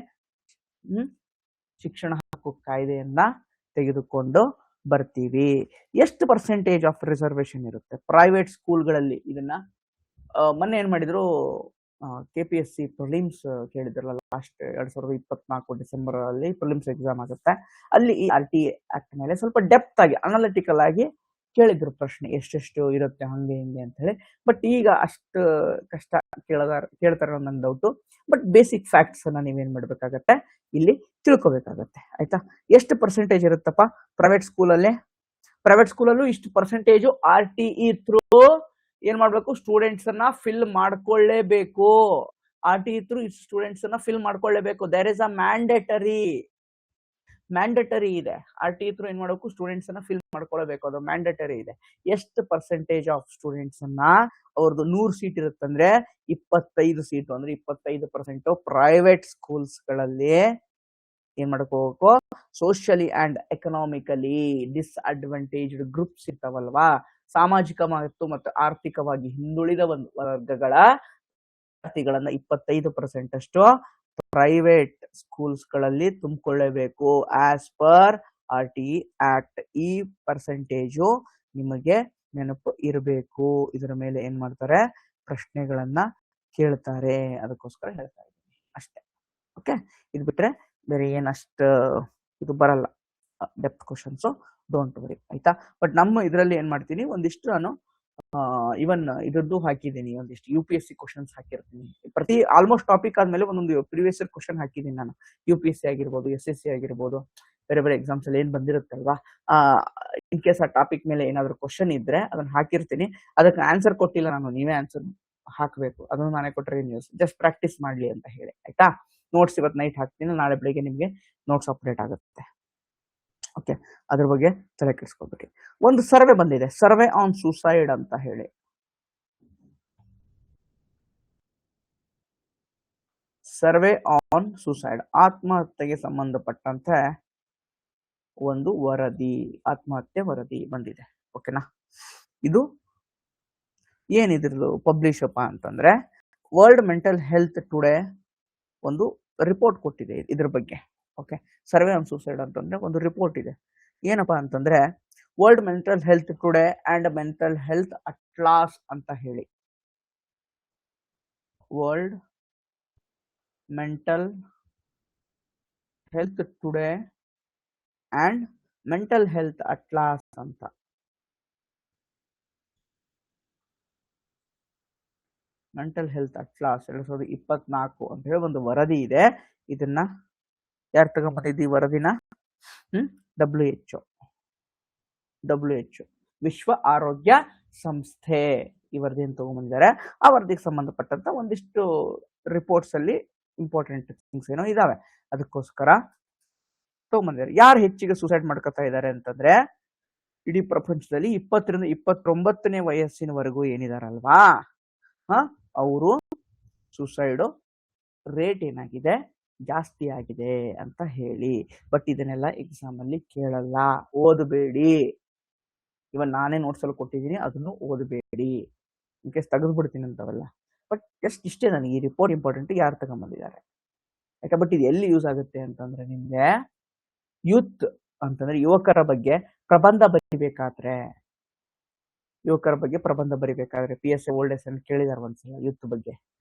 ಶಿಕ್ಷಣ ಹಕ್ಕು ಕಾಯ್ದೆಯನ್ನ ತೆಗೆದುಕೊಂಡು ಬರ್ತೀವಿ. ಎಷ್ಟು ಪರ್ಸೆಂಟೇಜ್ ಆಫ್ ರಿಸರ್ವೇಶನ್ ಇರುತ್ತೆ ಪ್ರೈವೇಟ್ ಸ್ಕೂಲ್ಗಳಲ್ಲಿ? ಇದನ್ನ ಮೊನ್ನೆ ಏನ್ ಮಾಡಿದ್ರು, KPSC ಪ್ರಿಲಿಮ್ಸ್ ಕೇಳಿದ್ರಲ್ಲ, ಲಾಸ್ಟ್ 2024 ಡಿಸೆಂಬರ್ ಅಲ್ಲಿ ಪ್ರಿಲಿಮ್ಸ್ ಎಕ್ಸಾಮ್ ಆಗುತ್ತೆ. ಅಲ್ಲಿ ಈ RTE ಆಕ್ಟ್ ಮೇಲೆ ಸ್ವಲ್ಪ ಡೆಪ್ತ್ ಆಗಿ ಅನಾಲಿಟಿಕಲ್ ಆಗಿ ಕೇಳಿದ್ರು ಪ್ರಶ್ನೆ, ಎಷ್ಟೆಷ್ಟು ಇರುತ್ತೆ ಹಂಗೆ ಹಿಂಗೆ ಅಂತ ಹೇಳಿ. ಬಟ್ ಈಗ ಅಷ್ಟು ಕಷ್ಟ ಕೇಳ್ತಾರೆ ನನ್ನ ಡೌಟು. ಬಟ್ ಬೇಸಿಕ್ ಫ್ಯಾಕ್ಟ್ಸ್ ಅನ್ನ ನೀವೇನ್ ಮಾಡ್ಬೇಕಾಗತ್ತೆ, ಇಲ್ಲಿ ತಿಳ್ಕೊಬೇಕಾಗತ್ತೆ. ಆಯ್ತಾ? ಎಷ್ಟು ಪರ್ಸೆಂಟೇಜ್ ಇರುತ್ತಪ್ಪ ಪ್ರೈವೇಟ್ ಸ್ಕೂಲಲ್ಲಿ? ಪ್ರೈವೇಟ್ ಸ್ಕೂಲಲ್ಲೂ ಇಷ್ಟು ಪರ್ಸೆಂಟೇಜು RTE ಥ್ರೂ ಏನ್ ಮಾಡ್ಬೇಕು, ಸ್ಟೂಡೆಂಟ್ಸ್ ಅನ್ನ ಫಿಲ್ ಮಾಡ್ಕೊಳ್ಳೇಬೇಕು. RTE ಥ್ರೂ ಸ್ಟೂಡೆಂಟ್ಸ್ ಅನ್ನ ಫಿಲ್ ಮಾಡ್ಕೊಳ್ಳೇಬೇಕು. ದೇರ್ ಇಸ್ ಅ ಮ್ಯಾಂಡೇಟರಿ ಇದೆ. RTE ಥ್ರೂ ಏನ್ ಮಾಡಬೇಕು, ಸ್ಟೂಡೆಂಟ್ಸ್ ಅನ್ನ ಫಿಲ್ ಮಾಡ್ಕೊಳ್ಳಬೇಕು, ಅದು ಮ್ಯಾಂಡೇಟರಿ ಇದೆ. ಎಷ್ಟು ಪರ್ಸೆಂಟೇಜ್ ಆಫ್ ಸ್ಟೂಡೆಂಟ್ಸ್ ಅನ್ನ, ಅವ್ರದ್ದು 100 ಸೀಟ್ ಇರುತ್ತಂದ್ರೆ 25 ಸೀಟು ಅಂದ್ರೆ 25% ಪ್ರೈವೇಟ್ ಸ್ಕೂಲ್ಸ್ ಗಳಲ್ಲಿ ಏನ್ ಮಾಡ್ಕೋಬೇಕು, socially and economically disadvantaged groups ಇರ್ತಾವಲ್ವಾ, ಸಾಮಾಜಿಕ ಮತ್ತು ಆರ್ಥಿಕವಾಗಿ ಹಿಂದುಳಿದ ವರ್ಗಗಳ ವಿದ್ಯಾರ್ಥಿಗಳನ್ನ 25% ಅಷ್ಟು ಪ್ರೈವೇಟ್ ಸ್ಕೂಲ್ಸ್ ಗಳಲ್ಲಿ ತುಂಬಿಕೊಳ್ಳಬೇಕು ಆಸ್ ಪರ್ RTE ಆಕ್ಟ್. ಈ ಪರ್ಸೆಂಟೇಜು ನಿಮಗೆ ನೆನಪು ಇರಬೇಕು. ಇದರ ಮೇಲೆ ಏನ್ ಮಾಡ್ತಾರೆ, ಪ್ರಶ್ನೆಗಳನ್ನ ಕೇಳ್ತಾರೆ. ಅದಕ್ಕೋಸ್ಕರ ಹೇಳ್ತಾ ಇದ್ದೀನಿ ಅಷ್ಟೇ. ಓಕೆ, ಇದು ಬಿಟ್ರೆ ಬೇರೆ ಏನಷ್ಟು ಇದು ಬರಲ್ಲ ಡೆಪ್ತ್ ಕ್ವಶನ್ಸ್, ಡೋಂಟ್ ವರಿ ಆಯ್ತಾ. ಬಟ್ ನಮ್ಮ ಇದರಲ್ಲಿ ಏನ್ ಮಾಡ್ತೀನಿ, ಒಂದಿಷ್ಟು ನಾನು ಇವನ್ ಇದ್ರದ್ದು ಹಾಕಿದ್ದೀನಿ, ಒಂದಿಷ್ಟು UPSC ಕ್ವಶನ್ಸ್ ಹಾಕಿರ್ತೀನಿ. ಪ್ರತಿ ಆಲ್ಮೋಸ್ಟ್ ಟಾಪಿಕ್ ಆದ್ಮೇಲೆ ಒಂದೊಂದು ಪ್ರಿವಿಯಸ್ ಇಯರ್ ಕ್ವಶನ್ ಹಾಕಿದ್ದೀನಿ ನಾನು. UPSC ಆಗಿರ್ಬೋದು, SSC ಆಗಿರ್ಬೋದು, ಬೇರೆ ಬೇರೆ ಎಕ್ಸಾಮ್ಸ್ ಅಲ್ಲಿ ಏನ್ ಬಂದಿರುತ್ತಲ್ವಾ, ಇನ್ ಕೇಸ್ ಆ ಟಾಪಿಕ್ ಮೇಲೆ ಏನಾದ್ರು ಕ್ವಶನ್ ಇದ್ರೆ ಅದನ್ನ ಹಾಕಿರ್ತೀನಿ. ಅದಕ್ಕೆ ಆನ್ಸರ್ ಕೊಟ್ಟಿಲ್ಲ ನಾನು, ನೀವೇ ಆನ್ಸರ್ ಹಾಕಬೇಕು. ಅದನ್ನು ನಾನೇ ಕೊಟ್ಟರೆ ನ್ಯೂಸ್, ಜಸ್ಟ್ ಪ್ರಾಕ್ಟೀಸ್ ಮಾಡ್ಲಿ ಅಂತ ಹೇಳಿ ಆಯ್ತಾ. ನೋಟ್ಸ್ ಇವತ್ತು ನೈಟ್ ಹಾಕ್ತೀನಿ, ನಾಳೆ ಬೆಳಿಗ್ಗೆ ನಿಮ್ಗೆ ನೋಟ್ಸ್ ಅಪ್ಡೇಟ್ ಆಗುತ್ತೆ. ಓಕೆ, ಅದ್ರ ಬಗ್ಗೆ ತಲೆ ಕೆಡಿಸ್ಕೊಬೇಡಿ. ಒಂದು ಸರ್ವೆ ಬಂದಿದೆ, ಸರ್ವೆ ಆನ್ ಸೂಸೈಡ್ ಅಂತ ಹೇಳಿ. ಸರ್ವೆ ಆನ್ ಸೂಸೈಡ್, ಆತ್ಮಹತ್ಯೆಗೆ ಸಂಬಂಧಪಟ್ಟಂತೆ ಒಂದು ವರದಿ, ಆತ್ಮಹತ್ಯೆ ವರದಿ ಬಂದಿದೆ. ಓಕೆನಾ, ಇದು ಏನಿದ್ರದ್ದು ಪಬ್ಲಿಷಪ್ಪ ಅಂತಂದ್ರೆ, ವರ್ಲ್ಡ್ ಮೆಂಟಲ್ ಹೆಲ್ತ್ ಟುಡೇ ಒಂದು ರಿಪೋರ್ಟ್ ಕೊಟ್ಟಿದೆ ಇದ್ರ ಬಗ್ಗೆ. ಓಕೆ, ಸರ್ವೆ ಆನ್ ಸೂಸೈಡ್ ಅಂತಂದ್ರೆ ಒಂದು ರಿಪೋರ್ಟ್ ಇದೆ. ಏನಪ್ಪಾ ಅಂತಂದ್ರೆ, world mental health today and mental health atlas ಅಂತ ಹೇಳಿ. World mental health today and mental health atlas ಅಂತ. ಮೆಂಟಲ್ ಹೆಲ್ತ್ ಅಟ್ಲಾಸ್ 2024 ಅಂತ ಹೇಳಿ ಒಂದು ವರದಿ ಇದೆ. ಇದನ್ನ ಯಾರು ತಗೊಂಡ್ಬಂದಿದ್ದು ಈ ವರದಿನ? WHO, ವಿಶ್ವ ಆರೋಗ್ಯ ಸಂಸ್ಥೆ ಈ ವರದಿಯನ್ನು ತಗೊಂಡ್ಬಂದಿದ್ದಾರೆ. ಆ ವರದಿಗೆ ಸಂಬಂಧಪಟ್ಟಂತ ಒಂದಿಷ್ಟು ರಿಪೋರ್ಟ್ಸ್ ಅಲ್ಲಿ ಇಂಪಾರ್ಟೆಂಟ್ ಥಿಂಗ್ಸ್ ಏನೋ ಇದಾವೆ, ಅದಕ್ಕೋಸ್ಕರ ತಗೊಂಡ್ಬಂದಿದ್ದಾರೆ. ಯಾರು ಹೆಚ್ಚಿಗೆ ಸೂಸೈಡ್ ಮಾಡ್ಕೊತಾ ಇದ್ದಾರೆ ಅಂತಂದ್ರೆ, ಇಡೀ ಪ್ರಪಂಚದಲ್ಲಿ 20 ರಿಂದ 29ನೇ ವಯಸ್ಸಿನವರೆಗೂ ಏನಿದಾರಲ್ವಾ, ಅವರು ಸೂಸೈಡ್ ರೇಟ್ ಏನಾಗಿದೆ, ಜಾಸ್ತಿ ಆಗಿದೆ ಅಂತ ಹೇಳಿ. ಬಟ್ ಇದನ್ನೆಲ್ಲ ಎಕ್ಸಾಮ್ ಅಲ್ಲಿ ಕೇಳಲ್ಲ, ಓದಬೇಡಿ. ಇವನ್ ನಾನೇ ನೋಟ್ಸ್ ಅಲ್ಲಿ ಕೊಟ್ಟಿದ್ದೀನಿ, ಅದನ್ನು ಓದಬೇಡಿ. ಇನ್ ಕೇಸ್ ತೆಗೆದ್ಬಿಡ್ತೀನಿ ಅಂತವಲ್ಲ. ಬಟ್ ಜಸ್ಟ್ ಇಷ್ಟೇ, ನನಗೆ ಈ ರಿಪೋರ್ಟ್ ಇಂಪಾರ್ಟೆಂಟ್, ಯಾರು ತಗೊಂಡ್ಬಂದಿದ್ದಾರೆ ಯಾಕೆ. ಬಟ್ ಇದು ಎಲ್ಲಿ ಯೂಸ್ ಆಗುತ್ತೆ ಅಂತಂದ್ರೆ, ನಿಮ್ಗೆ ಯೂತ್ ಅಂತಂದ್ರೆ ಯುವಕರ ಬಗ್ಗೆ ಪ್ರಬಂಧ ಬರಿಬೇಕಾದ್ರೆ, PSA ಓಲ್ಡ್ ಎಸ್ ಕೇಳಿದಾರೆ ಒಂದ್ಸಲ ಯೂತ್ ಬಗ್ಗೆ,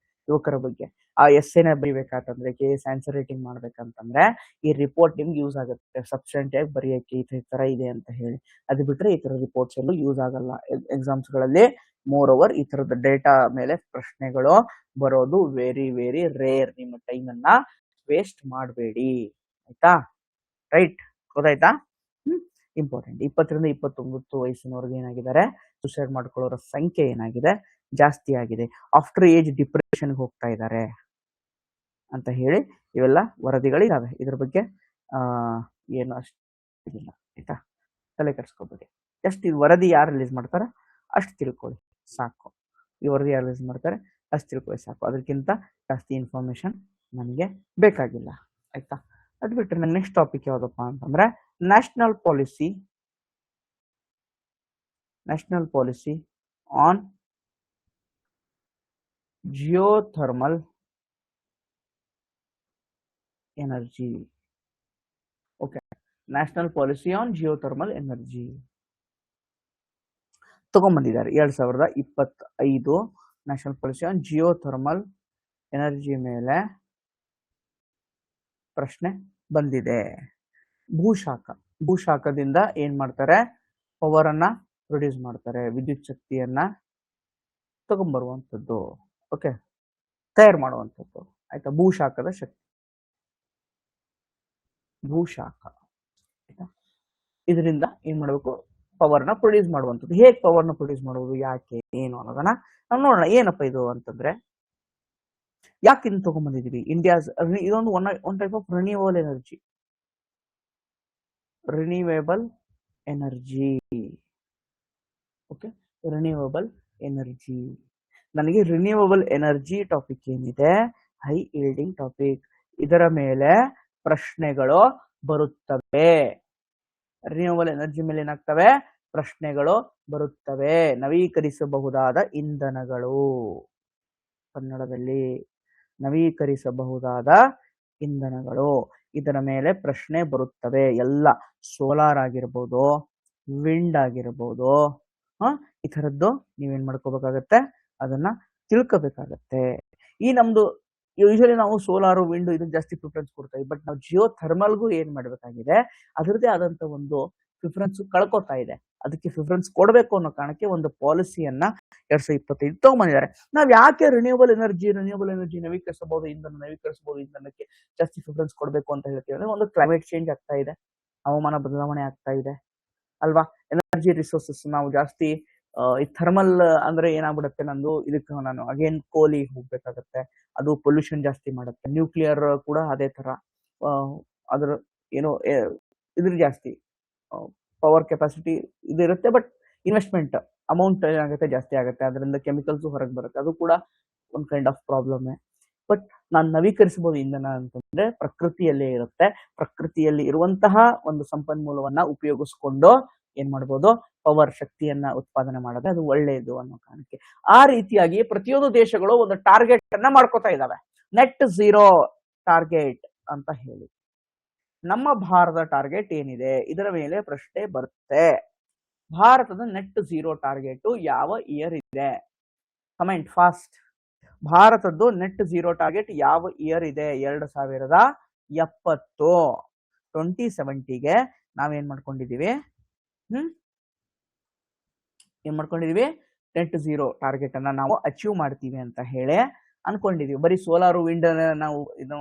ಯುವಕರ ಬಗ್ಗೆ. ಆ ಎಸ್ಸೆನ ಬರಿಬೇಕಾತಂದ್ರೆ, KS ಆನ್ಸರ್ ರೈಟಿಂಗ್ ಮಾಡ್ಬೇಕಂತಂದ್ರೆ ಈ ರಿಪೋರ್ಟ್ ನಿಮ್ಗೆ ಯೂಸ್ ಆಗುತ್ತೆ, ಸಬ್ಸ್ಟೆಂಟ್ ಆಗಿ ಬರೆಯಕ್ಕೆ ಈ ತರ ಇದೆ ಅಂತ ಹೇಳಿ. ಅದು ಬಿಟ್ರೆ ಈ ತರ ರಿಪೋರ್ಟ್ಸ್ ಎಲ್ಲೂ ಯೂಸ್ ಆಗಲ್ಲ ಎಕ್ಸಾಮ್ಸ್ ಗಳಲ್ಲಿ. ಮೋರ್ ಓವರ್ ಈ ತರದ ಡೇಟಾ ಮೇಲೆ ಪ್ರಶ್ನೆಗಳು ಬರೋದು ವೆರಿ ವೆರಿ ರೇರ್. ನಿಮ್ಮ ಟೈಮ್ ಅನ್ನ ವೇಸ್ಟ್ ಮಾಡಬೇಡಿ ಆಯ್ತಾ. ರೈಟ್, ಗೊತ್ತಾಯ್ತಾ? ಇಂಪಾರ್ಟೆಂಟ್. 20 ರಿಂದ 29 ವಯಸ್ಸಿನವರೆಗೆ ಏನಾಗಿದ್ದಾರೆ, ಸೂಸೈಡ್ ಮಾಡ್ಕೊಳ್ಳೋರ ಸಂಖ್ಯೆ ಏನಾಗಿದೆ, ಜಾಸ್ತಿ ಆಗಿದೆ. ಆಫ್ಟರ್ ಏಜ್ ಡಿಪ್ರೆಷನ್ಗೆ ಹೋಗ್ತಾ ಇದ್ದಾರೆ ಅಂತ ಹೇಳಿ ಇವೆಲ್ಲ ವರದಿಗಳಿದಾವೆ. ಇದ್ರ ಬಗ್ಗೆ ಏನು ಅಷ್ಟಿಲ್ಲ ಆಯ್ತಾ, ತಲೆ ಕೆಡಿಸ್ಕೋಬೇಡಿ. ಜಸ್ಟ್ ಈ ವರದಿ ಯಾರು ರಿಲೀಸ್ ಮಾಡ್ತಾರೆ ಅಷ್ಟು ತಿಳ್ಕೊಳ್ಳಿ ಸಾಕು. ಈ ವರದಿ ಯಾರು ರಿಲೀಸ್ ಮಾಡ್ತಾರೆ ಅಷ್ಟು ತಿಳ್ಕೊಳ್ಳಿ ಸಾಕು. ಅದಕ್ಕಿಂತ ಜಾಸ್ತಿ ಇನ್ಫಾರ್ಮೇಶನ್ ನನಗೆ ಬೇಕಾಗಿಲ್ಲ ಆಯ್ತಾ. ಅದು ಬಿಟ್ಟರೆ ನನ್ನ ನೆಕ್ಸ್ಟ್ ಟಾಪಿಕ್ ಯಾವುದಪ್ಪ ಅಂತಂದ್ರೆ, national policy on geothermal energy. Okay, national policy on geothermal energy ತಗೊಂಡ್ಬಂದಿದ್ದಾರೆ 2025. National policy on geothermal energy ಮೇಲೆ ಪ್ರಶ್ನೆ ಬಂದಿದೆ. ಭೂಶಾಖದಿಂದ ಏನ್ ಮಾಡ್ತಾರೆ, ಪವರ್ ಅನ್ನ ಪ್ರೊಡ್ಯೂಸ್ ಮಾಡ್ತಾರೆ, ವಿದ್ಯುತ್ ಶಕ್ತಿಯನ್ನ ತಗೊಂಡ್ಬರುವಂತದ್ದು. ಓಕೆ, ತಯಾರು ಮಾಡುವಂಥದ್ದು ಆಯ್ತಾ. ಭೂಶಾಖದ ಶಕ್ತಿ, ಭೂಶಾಖ ಆಯ್ತಾ. ಇದರಿಂದ ಏನ್ ಮಾಡ್ಬೇಕು, ಪವರ್ ನ ಪ್ರೊಡ್ಯೂಸ್ ಮಾಡುವಂಥದ್ದು. ಹೇಗೆ ಪವರ್ ನ ಪ್ರೊಡ್ಯೂಸ್ ಮಾಡುವುದು, ಯಾಕೆ, ಏನು ಅನ್ನೋದನ್ನ ನಾವು ನೋಡೋಣ. ಏನಪ್ಪ ಇದು ಅಂತಂದ್ರೆ, ಯಾಕೆ ಇನ್ನು ತಗೊಂಡ್ಬಂದಿದೀವಿ? ಇಂಡಿಯಾಸ್ ಇದೊಂದು one type of renewable energy. Renewable energy. Okay, renewable energy. ನನಗೆ ರಿನ್ಯೂವಬಲ್ ಎನರ್ಜಿ ಟಾಪಿಕ್ ಏನಿದೆ, ಹೈ ಈಲ್ಡಿಂಗ್ ಟಾಪಿಕ್, ಇದರ ಮೇಲೆ ಪ್ರಶ್ನೆಗಳು ಬರುತ್ತವೆ. ರಿನ್ಯೂವಬಲ್ ಎನರ್ಜಿ ಮೇಲೆ ಏನಾಗ್ತವೆ? ಪ್ರಶ್ನೆಗಳು ಬರುತ್ತವೆ. ನವೀಕರಿಸಬಹುದಾದ ಇಂಧನಗಳು, ಕನ್ನಡದಲ್ಲಿ ನವೀಕರಿಸಬಹುದಾದ ಇಂಧನಗಳು, ಇದರ ಮೇಲೆ ಪ್ರಶ್ನೆ ಬರುತ್ತವೆ. ಎಲ್ಲ ಸೋಲಾರ್ ಆಗಿರ್ಬೋದು, ವಿಂಡ್ ಆಗಿರ್ಬೋದು, ಈ ತರದ್ದು ನೀವೇನ್ ಮಾಡ್ಕೋಬೇಕಾಗತ್ತೆ, ಅದನ್ನ ತಿಳ್ಕೋಬೇಕಾಗತ್ತೆ. ಈ ನಮ್ದು ಯೂಶಲಿ ನಾವು ಸೋಲಾರು ವಿಂಡ್ ಇದಕ್ಕೆ ಜಾಸ್ತಿ ಪ್ರಿಫರೆನ್ಸ್ ಕೊಡ್ತೀವಿ. ಬಟ್ ನಾವು ಜಿಯೋ ಥರ್ಮಲ್ಗೂ ಏನ್ ಮಾಡ್ಬೇಕಾಗಿದೆ, ಅದರದ್ದೇ ಆದಂತ ಒಂದು ಪ್ರಿಫರೆನ್ಸ್ ಕಳ್ಕೊತಾ ಇದೆ. ಅದಕ್ಕೆ ಪ್ರಿಫರೆನ್ಸ್ ಕೊಡಬೇಕು ಅನ್ನೋ ಕಾರಣಕ್ಕೆ ಒಂದು ಪಾಲಿಸಿಯನ್ನ 2025 ತಗೊಂಡ್ಬಂದಿದ್ದಾರೆ. ನಾವ್ ಯಾಕೆ ರಿನ್ಯೂವಬಲ್ ಎನರ್ಜಿ ನವೀಕರಿಸಬಹುದು ಇಂಧನಕ್ಕೆ ಜಾಸ್ತಿ ಪ್ರಿಫರೆನ್ಸ್ ಕೊಡಬೇಕು ಅಂತ ಹೇಳ್ತೀವಿ ಅಂದ್ರೆ, ಒಂದು ಕ್ಲೈಮೇಟ್ ಚೇಂಜ್ ಆಗ್ತಾ ಇದೆ, ಹವಾಮಾನ ಬದಲಾವಣೆ ಆಗ್ತಾ ಇದೆ ಅಲ್ವಾ. ಎನರ್ಜಿ ರಿಸೋರ್ಸಸ್ ನಾವು ಜಾಸ್ತಿ ಈ ಥರ್ಮಲ್ ಅಂದ್ರೆ ಏನಾಗ್ಬಿಡುತ್ತೆ, ನಂದು ಇದಕ್ಕೆ ನಾನು ಅಗೇನ್ ಕೋಲಿಗೆ ಹೋಗ್ಬೇಕಾಗತ್ತೆ, ಅದು ಪೊಲ್ಯೂಷನ್ ಜಾಸ್ತಿ ಮಾಡುತ್ತೆ. ನ್ಯೂಕ್ಲಿಯರ್ ಕೂಡ ಅದೇ ತರ, ಅದ್ರ ಏನೋ ಇದ್ರ ಜಾಸ್ತಿ ಪವರ್ ಕೆಪಾಸಿಟಿ ಇದಿರುತ್ತೆ, ಬಟ್ ಇನ್ವೆಸ್ಟ್ಮೆಂಟ್ ಅಮೌಂಟ್ ಏನಾಗುತ್ತೆ ಜಾಸ್ತಿ ಆಗುತ್ತೆ, ಅದರಿಂದ ಕೆಮಿಕಲ್ಸ್ ಹೊರಗೆ ಬರುತ್ತೆ, ಅದು ಕೂಡ ಒಂದ್ ಕೈಂಡ್ ಆಫ್ ಪ್ರಾಬ್ಲಮ್. ಬಟ್ ನಾನು ನವೀಕರಿಸಬಹುದು ಇಂಧನ ಅಂತಂದ್ರೆ ಪ್ರಕೃತಿಯಲ್ಲೇ ಇರುತ್ತೆ, ಪ್ರಕೃತಿಯಲ್ಲಿ ಇರುವಂತಹ ಒಂದು ಸಂಪನ್ಮೂಲವನ್ನ ಉಪಯೋಗಿಸ್ಕೊಂಡು ಏನ್ ಮಾಡ್ಬೋದು, ಪವರ್ ಶಕ್ತಿಯನ್ನ ಉತ್ಪಾದನೆ ಮಾಡೋದು ಅದು ಒಳ್ಳೆಯದು ಅನ್ನೋ ಕಾರಣಕ್ಕೆ. ಆ ರೀತಿಯಾಗಿ ಪ್ರತಿಯೊಂದು ದೇಶಗಳು ಒಂದು ಟಾರ್ಗೆಟ್ ಅನ್ನ ಮಾಡ್ಕೋತಾ ಇದಾವೆ, ನೆಟ್ ಝೀರೋ ಟಾರ್ಗೆಟ್ ಅಂತ ಹೇಳಿ. ನಮ್ಮ ಭಾರತದ ಟಾರ್ಗೆಟ್ ಏನಿದೆ, ಇದರ ಮೇಲೆ ಪ್ರಶ್ನೆ ಬರುತ್ತೆ. ಭಾರತದ ನೆಟ್ ಝೀರೋ ಟಾರ್ಗೆಟ್ ಯಾವ ಇಯರ್ ಇದೆ? Comment fast. ಭಾರತದ್ದು ನೆಟ್ ಝೀರೋ ಟಾರ್ಗೆಟ್ ಯಾವ ಇಯರ್ ಇದೆ? 2070. 2070ಗೆ ನಾವೇನ್ ಮಾಡ್ಕೊಂಡಿದೀವಿ, ಏನ್ ಮಾಡ್ಕೊಂಡಿದೀವಿ, ನೆಟ್ ಝೀರೋ ಟಾರ್ಗೆಟ್ ಅನ್ನ ನಾವು ಅಚೀವ್ ಮಾಡ್ತೀವಿ ಅಂತ ಹೇಳಿ ಅನ್ಕೊಂಡಿದೀವಿ. ಬರೀ ಸೋಲಾರ್ ವಿಂಡ್ ನಾವು ಇದು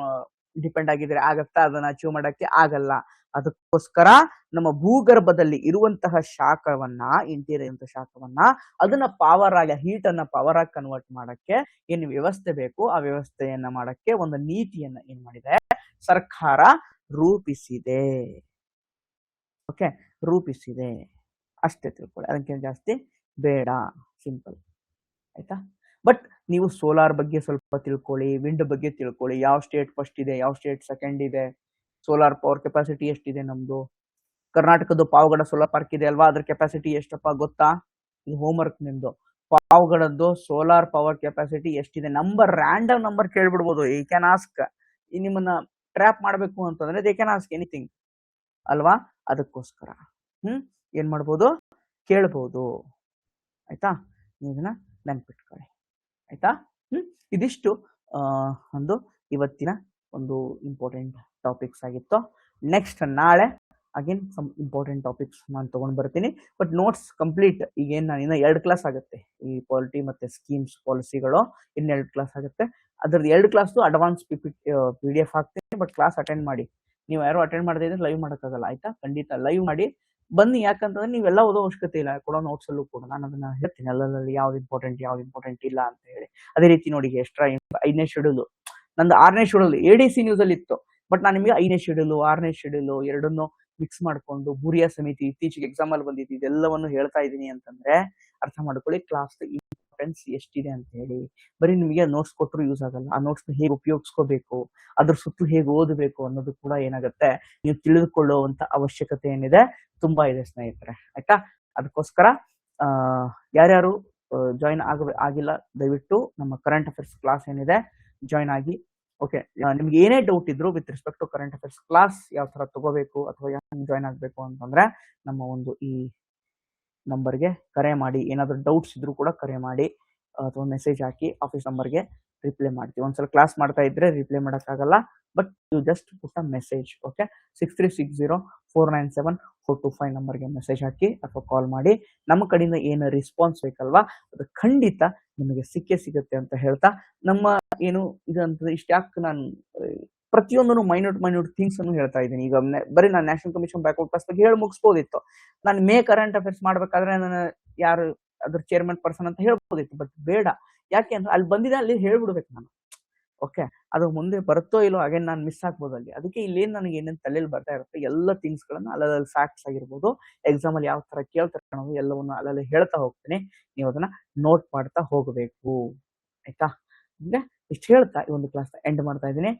ಡಿಪೆಂಡ್ ಆಗಿದ್ರೆ ಆಗತ್ತಾ? ಅದನ್ನ ಅಚೀವ್ ಮಾಡಕ್ಕೆ ಆಗಲ್ಲ. ಅದಕ್ಕೋಸ್ಕರ ನಮ್ಮ ಭೂಗರ್ಭದಲ್ಲಿ ಇರುವಂತಹ ಶಾಖವನ್ನ, ಇಂಟೀರಿಯರ್ ಶಾಖವನ್ನ, ಅದನ್ನ ಪವರ್ ಆಗಿ, ಹೀಟ್ ಅನ್ನ ಪವರ್ ಆಗಿ ಕನ್ವರ್ಟ್ ಮಾಡಕ್ಕೆ ಏನ್ ವ್ಯವಸ್ಥೆ ಬೇಕು, ಆ ವ್ಯವಸ್ಥೆಯನ್ನ ಮಾಡಕ್ಕೆ ಒಂದು ನೀತಿಯನ್ನ ಏನ್ ಮಾಡಿದೆ ಸರ್ಕಾರ ರೂಪಿಸಿದೆ. ಓಕೆ, ರೂಪಿಸಿದೆ ಅಷ್ಟೇ ತಿಳ್ಕೊಳ್ಳಿ, ಅದಕ್ಕೆ ಜಾಸ್ತಿ ಬೇಡ, ಸಿಂಪಲ್ ಆಯ್ತಾ. ಬಟ್ ನೀವು ಸೋಲಾರ್ ಬಗ್ಗೆ ಸ್ವಲ್ಪ ತಿಳ್ಕೊಳ್ಳಿ, ವಿಂಡ್ ಬಗ್ಗೆ ತಿಳ್ಕೊಳ್ಳಿ, ಯಾವ ಸ್ಟೇಟ್ ಫಸ್ಟ್ ಇದೆ, ಯಾವ ಸ್ಟೇಟ್ ಸೆಕೆಂಡ್ ಇದೆ, ಸೋಲಾರ್ ಪವರ್ ಕೆಪಾಸಿಟಿ ಎಷ್ಟಿದೆ ನಮ್ದು. ಕರ್ನಾಟಕದ ಪಾವಗಡ ಸೋಲಾರ್ ಪಾರ್ಕ್ ಇದೆ ಅಲ್ವಾ, ಅದ್ರ ಕೆಪಾಸಿಟಿ ಎಷ್ಟಪ್ಪ ಗೊತ್ತಾ? ಇದು ಹೋಮ್ ವರ್ಕ್ ನಿಮ್ದು. ಪಾವಗಡದ್ದು ಸೋಲಾರ್ ಪವರ್ ಕೆಪಾಸಿಟಿ ಎಷ್ಟಿದೆ? ನಂಬರ್, ರ್ಯಾಂಡಮ್ ನಂಬರ್ ಕೇಳ್ಬಿಡ್ಬೋದು. You can ask. ನಿಮ್ಮನ್ನ ಟ್ರ್ಯಾಪ್ ಮಾಡ್ಬೇಕು ಅಂತಂದ್ರೆ ದೇ ಕ್ಯಾನ್ ಆಸ್ಕ್ ಎನಿಥಿಂಗ್ ಅಲ್ವಾ. ಅದಕ್ಕೋಸ್ಕರ ಏನ್ ಮಾಡ್ಬೋದು, ಕೇಳ್ಬೋದು ಆಯ್ತಾ. ಇದನ್ನ ನೆನ್ಪಿಟ್ಕೊಳ್ಳಿ ಆಯ್ತಾ. ಇದಿಷ್ಟು ಒಂದು ಇವತ್ತಿನ ಒಂದು ಇಂಪಾರ್ಟೆಂಟ್ ಟಾಪಿಕ್ಸ್ ಆಗಿತ್ತು. ನೆಕ್ಸ್ಟ್ ನಾಳೆ ಅಗೇನ್ ಸಮ್ ಇಂಪಾರ್ಟೆಂಟ್ ಟಾಪಿಕ್ಸ್ ನಾನು ತಗೊಂಡ್ ಬರ್ತೀನಿ. ಬಟ್ ನೋಟ್ಸ್ ಕಂಪ್ಲೀಟ್ ಈಗೇನು ನಾನು ಇನ್ನ 2 ಕ್ಲಾಸ್ ಆಗುತ್ತೆ, ಈ ಪಾಲಿಟಿ ಮತ್ತೆ ಸ್ಕೀಮ್ಸ್ ಪಾಲಿಸಿಗಳು ಇನ್ನ 2 ಕ್ಲಾಸ್ ಆಗುತ್ತೆ. ಅದ್ರದ್ದು 2 ಕ್ಲಾಸ್ ಅಡ್ವಾನ್ಸ್ PDF ಹಾಕ್ತೀನಿ. ಬಟ್ ಕ್ಲಾಸ್ ಅಟೆಂಡ್ ಮಾಡಿ. ನೀವು ಯಾರು ಅಟೆಂಡ್ ಮಾಡದೇ ಇದ್ರೆ ಲೈವ್ ಮಾಡೋಕ್ಕಾಗಲ್ಲ ಆಯ್ತಾ. ಖಂಡಿತ ಲೈವ್ ಮಾಡಿ ಬನ್ನಿ, ಯಾಕಂತಂದ್ರೆ ನೀವೆಲ್ಲ ಓದೋ ಅವಶ್ಯಕತೆ ಇಲ್ಲ. ಕೊಡೋ ನೋಟ್ಸ್ ಅಲ್ಲೂ ಕೂಡ ನಾನು ಅದನ್ನ ಹೇಳ್ತೀನಿ, ಅಲ್ಲಲ್ಲಿ ಯಾವ್ದು ಇಂಪಾರ್ಟೆಂಟ್ ಇಲ್ಲ ಅಂತ ಹೇಳಿ. ಅದೇ ರೀತಿ ನೋಡಿ, ಎಕ್ಸ್ಟ್ರಾ 5ನೇ ಶೆಡ್ಯೂಲ್ ನಂದು 6ನೇ ಶೆಡ್ಯೂಲ್ ADC ನ್ಯೂಸ್ ಅಲ್ಲಿ ಇತ್ತು. ಬಟ್ ನಾನು ನಿಮಗೆ 5ನೇ ಶೆಡ್ಯೂಲ್ 6ನೇ ಶೆಡ್ಯೂಲ್ ಎರಡನ್ನೂ ಮಿಕ್ಸ್ ಮಾಡ್ಕೊಂಡು ಬುರಿಯಾ ಸಮಿತಿ ಇತ್ತೀಚೆಗೆ ಎಕ್ಸಾಮ್ ಅಲ್ಲಿ ಬಂದಿದ್ದು ಇದೆಲ್ಲವನ್ನು ಹೇಳ್ತಾ ಇದ್ದೀನಿ ಅಂತಂದ್ರೆ ಅರ್ಥ ಮಾಡ್ಕೊಳ್ಳಿ ಕ್ಲಾಸ್ ಇಂಪಾರ್ಟೆನ್ಸ್ ಎಷ್ಟಿದೆ ಅಂತ ಹೇಳಿ. ಬರೀ ನಿಮಗೆ ನೋಟ್ಸ್ ಕೊಟ್ಟರು ಯೂಸ್ ಆಗಲ್ಲ. ಆ ನೋಟ್ಸ್ ಹೇಗೆ ಉಪಯೋಗಿಸ್ಕೋಬೇಕು, ಅದ್ರ ಸುತ್ತಲೂ ಹೇಗೆ ಓದಬೇಕು ಅನ್ನೋದು ಕೂಡ ಏನಾಗುತ್ತೆ, ನೀವು ತಿಳಿದುಕೊಳ್ಳುವಂತ ಅವಶ್ಯಕತೆ ಏನಿದೆ ತುಂಬಾ ಇದೆ ಸ್ನೇಹಿತರೆ ಆಯ್ತಾ. ಅದಕ್ಕೋಸ್ಕರ ಯಾರ್ಯಾರು ಜಾಯಿನ್ ಆಗಿಲ್ಲ ದಯವಿಟ್ಟು ನಮ್ಮ ಕರೆಂಟ್ ಅಫೇರ್ಸ್ ಕ್ಲಾಸ್ ಏನಿದೆ ಜಾಯಿನ್ ಆಗಿ. ಓಕೆ, ನಿಮ್ಗೆ ಏನೇ ಡೌಟ್ ಇದ್ರು with respect to current affairs class ಯಾವ ತರ ತಗೋಬೇಕು ಅಥವಾ ಜಾಯಿನ್ ಆಗ್ಬೇಕು ಅಂತಂದ್ರೆ ನಮ್ಮ ಒಂದು ಈ ನಂಬರ್ಗೆ ಕರೆ ಮಾಡಿ. ಏನಾದ್ರು ಡೌಟ್ಸ್ ಇದ್ರು ಕೂಡ ಕರೆ ಮಾಡಿ ಅಥವಾ ಮೆಸೇಜ್ ಹಾಕಿ, ಆಫೀಸ್ ನಂಬರ್ಗೆ ರಿಪ್ಲೈ ಮಾಡ್ತೀವಿ. ಒಂದ್ಸಲ ಕ್ಲಾಸ್ ಮಾಡ್ತಾ ಇದ್ರೆ ರಿಪ್ಲೈ ಮಾಡೋಕ್ಕಾಗಲ್ಲ, but you just put a message. Okay, 6360497425 ನಂಬರ್ಗೆ ಮೆಸೇಜ್ ಹಾಕಿ ಅಥವಾ ಕಾಲ್ ಮಾಡಿ. ನಮ್ಮ ಕಡೆಯಿಂದ ಏನು ರೆಸ್ಪಾನ್ಸ್ ಬೇಕಲ್ವಾ ಅದು ಖಂಡಿತ ನಿಮಗೆ ಸಿಗುತ್ತೆ ಅಂತ ಹೇಳ್ತಾ, ನಮ್ಮ ಏನು ಇದಂತ ಇಷ್ಟ್ಯಾಕೆ ನಾನು ಪ್ರತಿಯೊಂದನ್ನು ಮೈನ್ಯೂಟ್ ಥಿಂಗ್ಸ್ ಅನ್ನು ಹೇಳ್ತಾ ಇದ್ದೀನಿ. ಈಗ ಬರೀ ನಾನು ನ್ಯಾಷನಲ್ ಕಮಿಷನ್ ಬ್ಯಾಕ್ವರ್ಡ್ ಕ್ಲಾಸ್ ಬಗ್ಗೆ ಹೇಳಿ ಮುಗಿಸ್ಬೋದಿತ್ತು. ನಾನು ಕರೆಂಟ್ ಅಫೇರ್ಸ್ ಮಾಡ್ಬೇಕಾದ್ರೆ ನಾನು ಯಾರು ಅದ್ರ ಚೇರ್ಮನ್ ಪರ್ಸನ್ ಅಂತ ಹೇಳ್ಬೋದಿತ್ತು. ಬಟ್ ಬೇಡ, ಯಾಕೆ ಅಂದ್ರೆ ಅಲ್ಲಿ ಬಂದಿದೆ, ಅಲ್ಲಿ ಹೇಳ್ಬಿಡ್ಬೇಕು ನಾನು. ಓಕೆ, ಅದು ಮುಂದೆ ಬರುತ್ತೋ ಇಲ್ಲೋ ಅಗೇನ್ ನಾನು ಮಿಸ್ ಆಗ್ಬೋದು ಅಲ್ಲಿ. ಅದಕ್ಕೆ ಇಲ್ಲೇನು ನನಗೆ ಏನೇನು ತಲೆಯಲ್ಲಿ ಬರ್ತಾ ಇರುತ್ತೆ ಎಲ್ಲ ಥಿಂಗ್ಸ್ಗಳನ್ನ ಅಲ್ಲಲ್ಲಿ ಫ್ಯಾಕ್ಟ್ಸ್ ಆಗಿರ್ಬೋದು, ಎಕ್ಸಾಮ್ ಅಲ್ಲಿ ಯಾವ ತರ ಕೇಳ್ತಾರೆ ಅನ್ನೋದು ಎಲ್ಲವನ್ನು ಅಲ್ಲಲ್ಲಿ ಹೇಳ್ತಾ ಹೋಗ್ತೀನಿ. ನೀವು ಅದನ್ನ ನೋಟ್ ಮಾಡ್ತಾ ಹೋಗಬೇಕು. ಆಯ್ತಾ? ಅಂದ್ರೆ ಇಷ್ಟು ಹೇಳ್ತಾ ಈ ಒಂದು ಕ್ಲಾಸ್ ಎಂಡ್ ಮಾಡ್ತಾ ಇದ್ದೀನಿ.